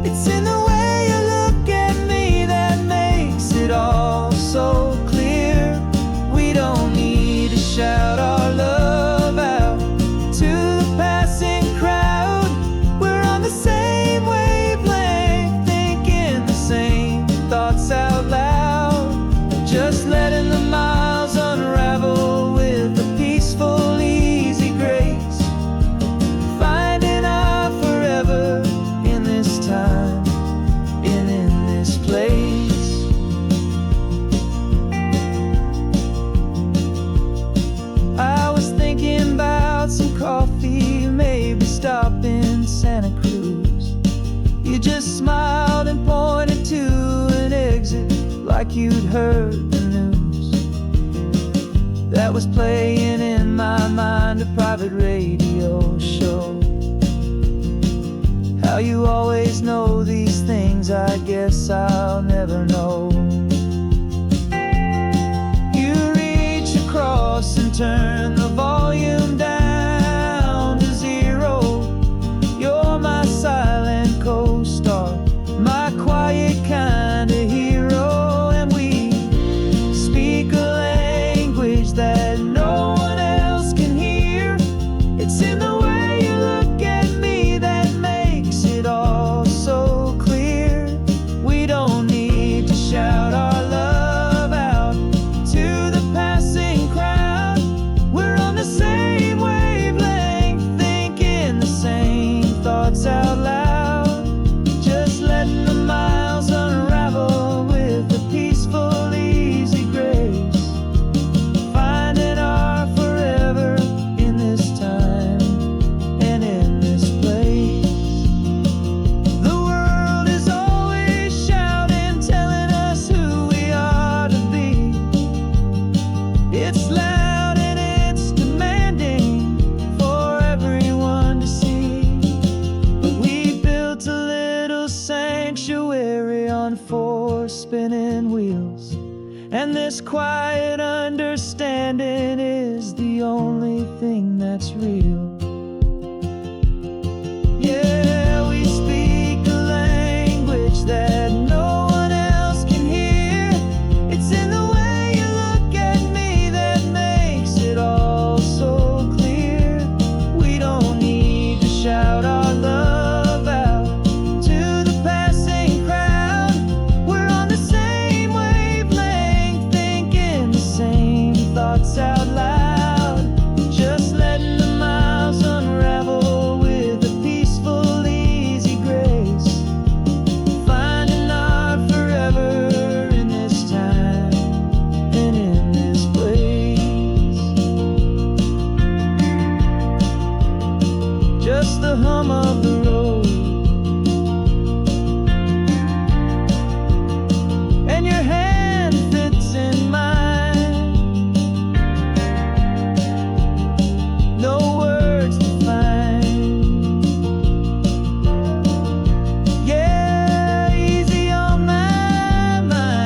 It's in the way you look at me that makes it all so clear. We don't need to shout our love out to the passing crowd. We're on the same wavelength, thinking the same thoughts out loud. like you'd heard the news that was playing in my mind, a private radio show. How you always know these things, I guess I'll never know. You reach across and turn the volume down to 0. You're my silent co-star, my quiet kind of hero. And we speak a language that no one else can hear. It's in the way you look at me that makes it all so clear. We don't need to shout our love out to the passing crowd. We're on the same wavelength, thinking the same thoughts out loud. Just letting the miles unravel with a peaceful, easy grace. Finding our forever in this time and in this place. The world is always shouting, telling us who we are to be. It's loud and it's demanding for everyone to see. But we built a little sanctuary on 4 spinning wheels, and this quiet understanding is the only thing that's real. Yeah, we speak a language that no one else can hear. It's in the way you look at me that makes it all so clear. We don't need to shout our love out to the passing crowd. We're on the same wavelength, thinking the same thoughts out loud. Just letting the miles unravel with a peaceful, easy grace. Finding our forever in this time and in this place. Just the hum of the road and your hand fits in mine. No words to find. Yeah, easy on my mind.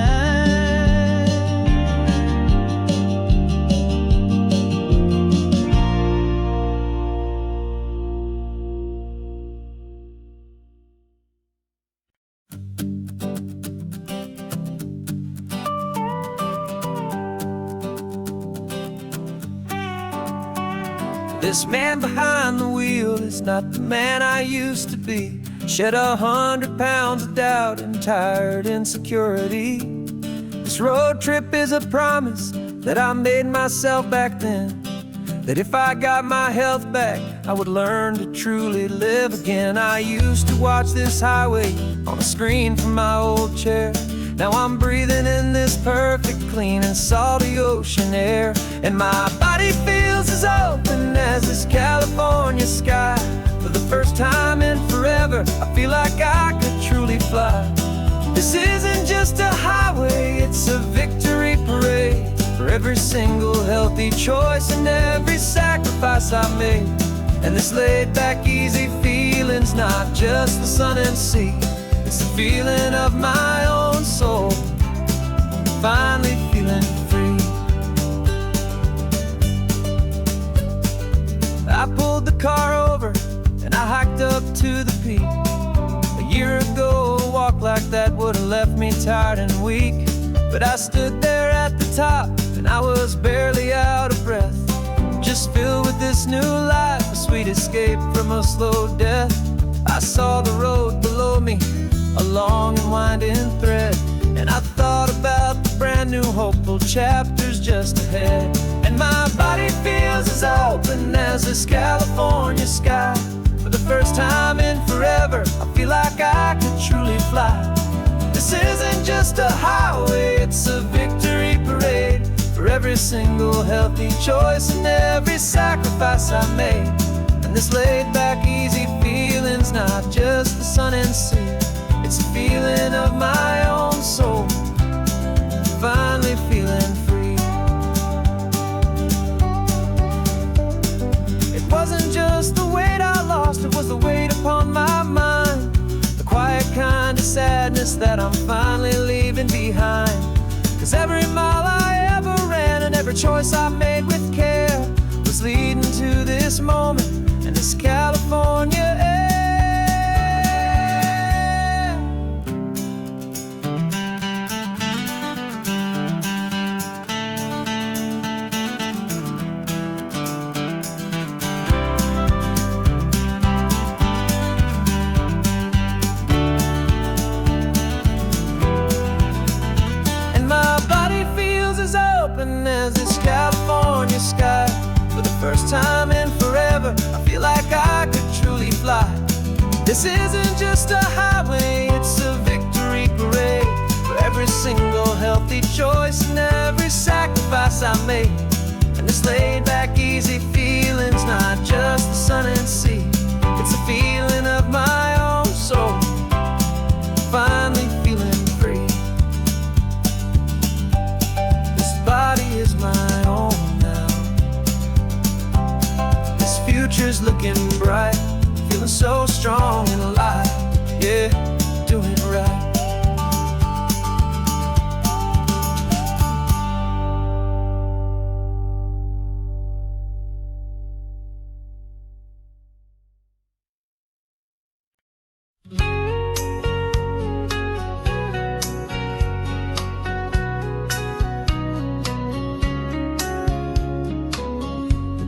This man behind the wheel is not the man I used to be. Shed 100 pounds of doubt and tired insecurity. This road trip is a promise that I made myself back then, that if I got my health back, I would learn to truly live again. I used to watch this highway on a screen from my old chair. Now I'm breathing in this perfect, clean and salty ocean air. And my body feels as open as this California sky. For the first time in forever, I feel like I could truly fly. This isn't just a highway, it's a victory parade. For every single healthy choice and every sacrifice I made. And this laid back, easy feeling's not just the sun and sea. It's the feeling of my own soul, finally feeling free. I pulled the car over and I hiked up to the peak. A year ago, a walk like that would've left me tired and weak. But I stood there at the top and I was barely out of breath, just filled with this new life, a sweet escape from a slow death. I saw the road below me, a long and winding thread, and I thought about the brand new hopeful chapters just ahead. And my body feels as open as this California sky. For the first time in forever, I feel like I could truly fly. This isn't just a highway, it's a victory parade. For every single healthy choice and every sacrifice I made. And this laid back, easy feeling's not just the sun and sea. It's a feeling of my own soul, upon my mind, the quiet kind of sadness that I'm finally leaving behind. 'Cause every mile I ever ran and every choice I made with care was leading to this moment and this California air. As this California sky, for the first time in forever, I feel like I could truly fly. This isn't just a highway, it's a victory parade for every single healthy choice and every sacrifice I made. And this laid back easy feeling's not just the sun and sea, it's a feeling of my own soul, finally feeling free. Body is my own now. This future's looking bright, feeling so strong and alive. Yeah, doing it right.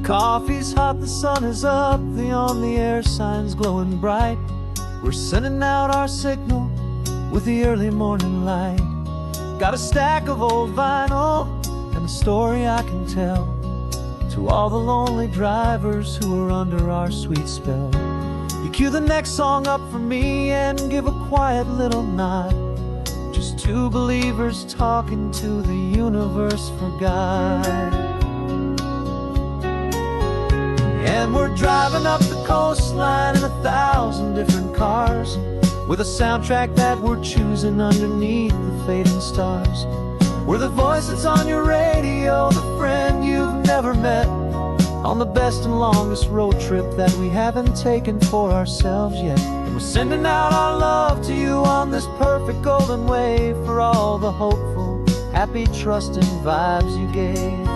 Coffee's hot, the sun is up, the on-the-air sign's glowing bright. We're sending out our signal with the early morning light. Got a stack of old vinyl and a story I can tell to all the lonely drivers who are under our sweet spell. You cue the next song up for me and give a quiet little nod. Just two believers talking to the universe for God. And we're driving up the coastline in 1,000 different cars, with a soundtrack that we're choosing underneath the fading stars. We're the voice that's on your radio, the friend you've never met, on the best and longest road trip that we haven't taken for ourselves yet. And we're sending out our love to you on this perfect golden wave for all the hopeful, happy, trusting vibes you gave.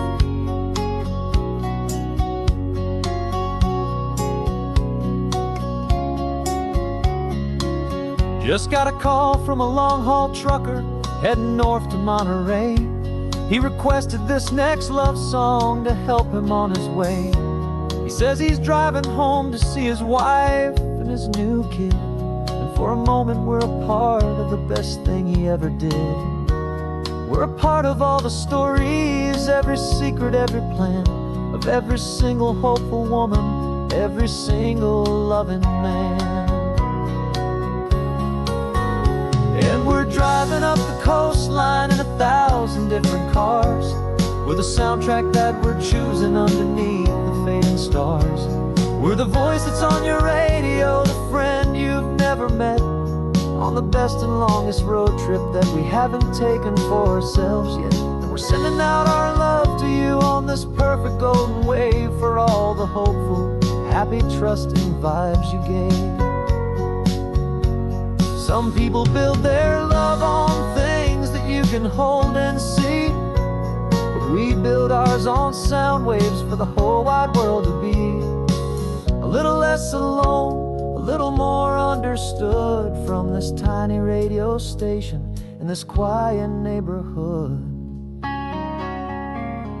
Just got a call from a long-haul trucker heading north to Monterey. He requested this next love song to help him on his way. He says he's driving home to see his wife and his new kid, and for a moment we're a part of the best thing he ever did. We're a part of all the stories, every secret, every plan, of every single hopeful woman, every single loving man. And we're driving up the coastline in 1,000 different cars, with a soundtrack that we're choosing underneath the fading stars. We're the voice that's on your radio, the friend you've never met, on the best and longest road trip that we haven't taken for ourselves yet. And we're sending out our love to you on this perfect golden wave for all the hopeful, happy, trusting vibes you gave. Some people build their love on things that you can hold and see, but we build ours on sound waves for the whole wide world to be a little less alone, a little more understood from this tiny radio station in this quiet neighborhood.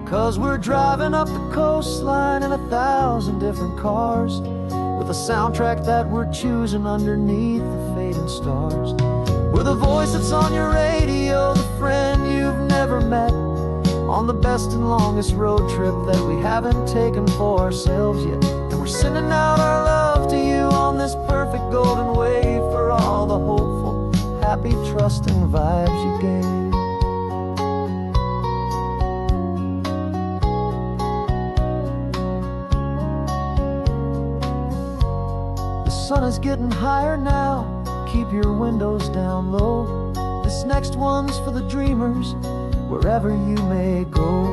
'Cause we're driving up the coastline in 1,000 different cars, with a soundtrack that we're choosing underneath the fading stars. We're the voice that's on your radio, the friend you've never met, on the best and longest road trip that we haven't taken for ourselves yet. And we're sending out our love to you on this perfect golden wave for all the hopeful, happy, trusting vibes you gave. The sun is getting higher now, keep your windows down low. This next one's for the dreamers, wherever you may go.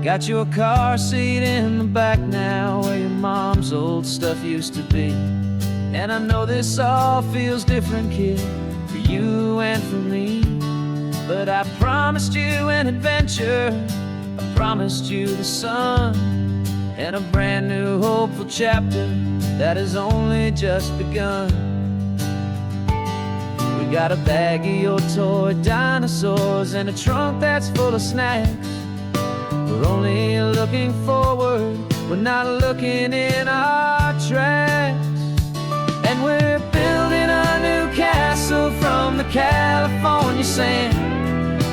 Got your car seat in the back now, where your mom's old stuff used to be. And I know this all feels different, kid, for you and for me. But I promised you an adventure, I promised you the sun, and a brand new hopeful chapter that has only just begun. We got a bag of your toy dinosaurs and a trunk that's full of snacks. We're only looking forward, we're not looking in our tracks. And we're building a new castle from the California sand,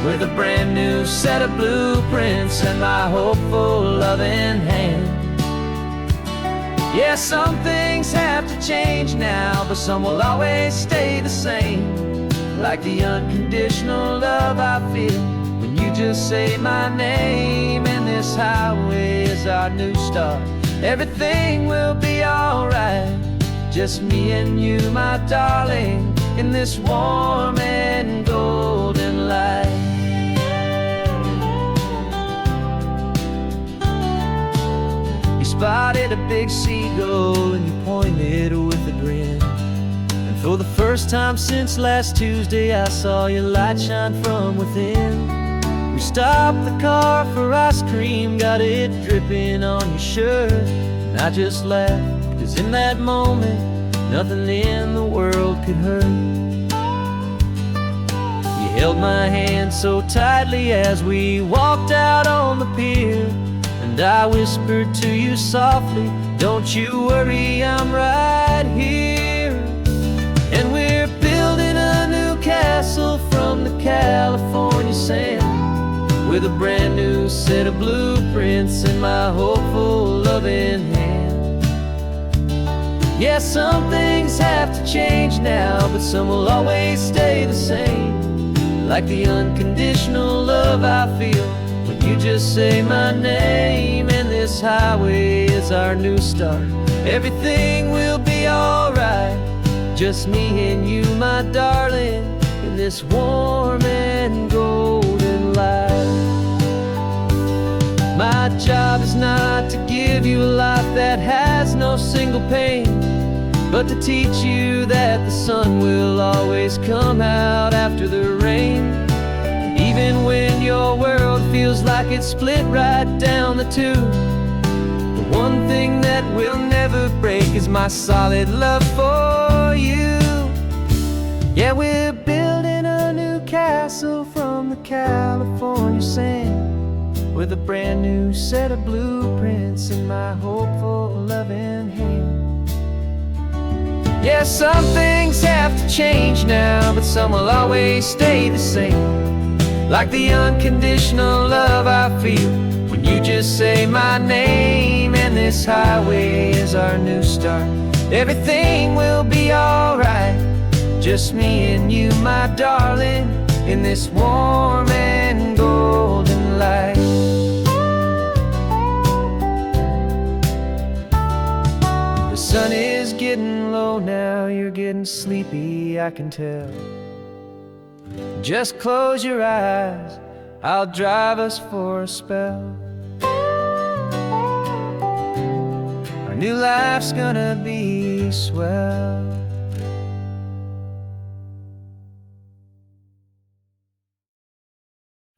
with a brand new set of blueprints and my hopeful loving hand. Yeah, some things have to change now, but some will always stay the same. Like the unconditional love I feel when you just say my name. And this highway is our new start. Everything will be alright, just me and you, my darling, in this warm and golden light. You spotted a big seagull and you pointed with a grin. And for the first time since last Tuesday, I saw your light shine from within. We stopped the car for ice cream, got it dripping on your shirt. And I just laughed, 'cause in that moment, nothing in the world could hurt. You held my hand so tightly as we walked out on the pier, and I whispered to you softly, don't you worry, I'm right here. And we're building a new castle from the California sand, with a brand new set of blueprints in my hopeful loving hand. Yeah, some things have to change now, but some will always stay the same. Like the unconditional love I feel when you just say my name. And this highway is our new start. Everything will be alright, just me and you, my darling, in this warm and golden light. My job is not to give you a life that has no single pain, but to teach you that the sun will always come out after the rain. Even when your world feels like it's split right down the two, the one thing that will never break is my solid love for you. Yeah, we're building a new castle from the California sand, with a brand new set of blueprints in my hopeful loving hand. Yeah, some things have to change now, but some will always stay the same. Like the unconditional love I feel when you just say my name. And this highway is our new start. Everything will be alright, just me and you, my darling, in this warm and golden light. The sun is getting low now, you're getting sleepy, I can tell. Just close your eyes, I'll drive us for a spell. Our new life's gonna be swell.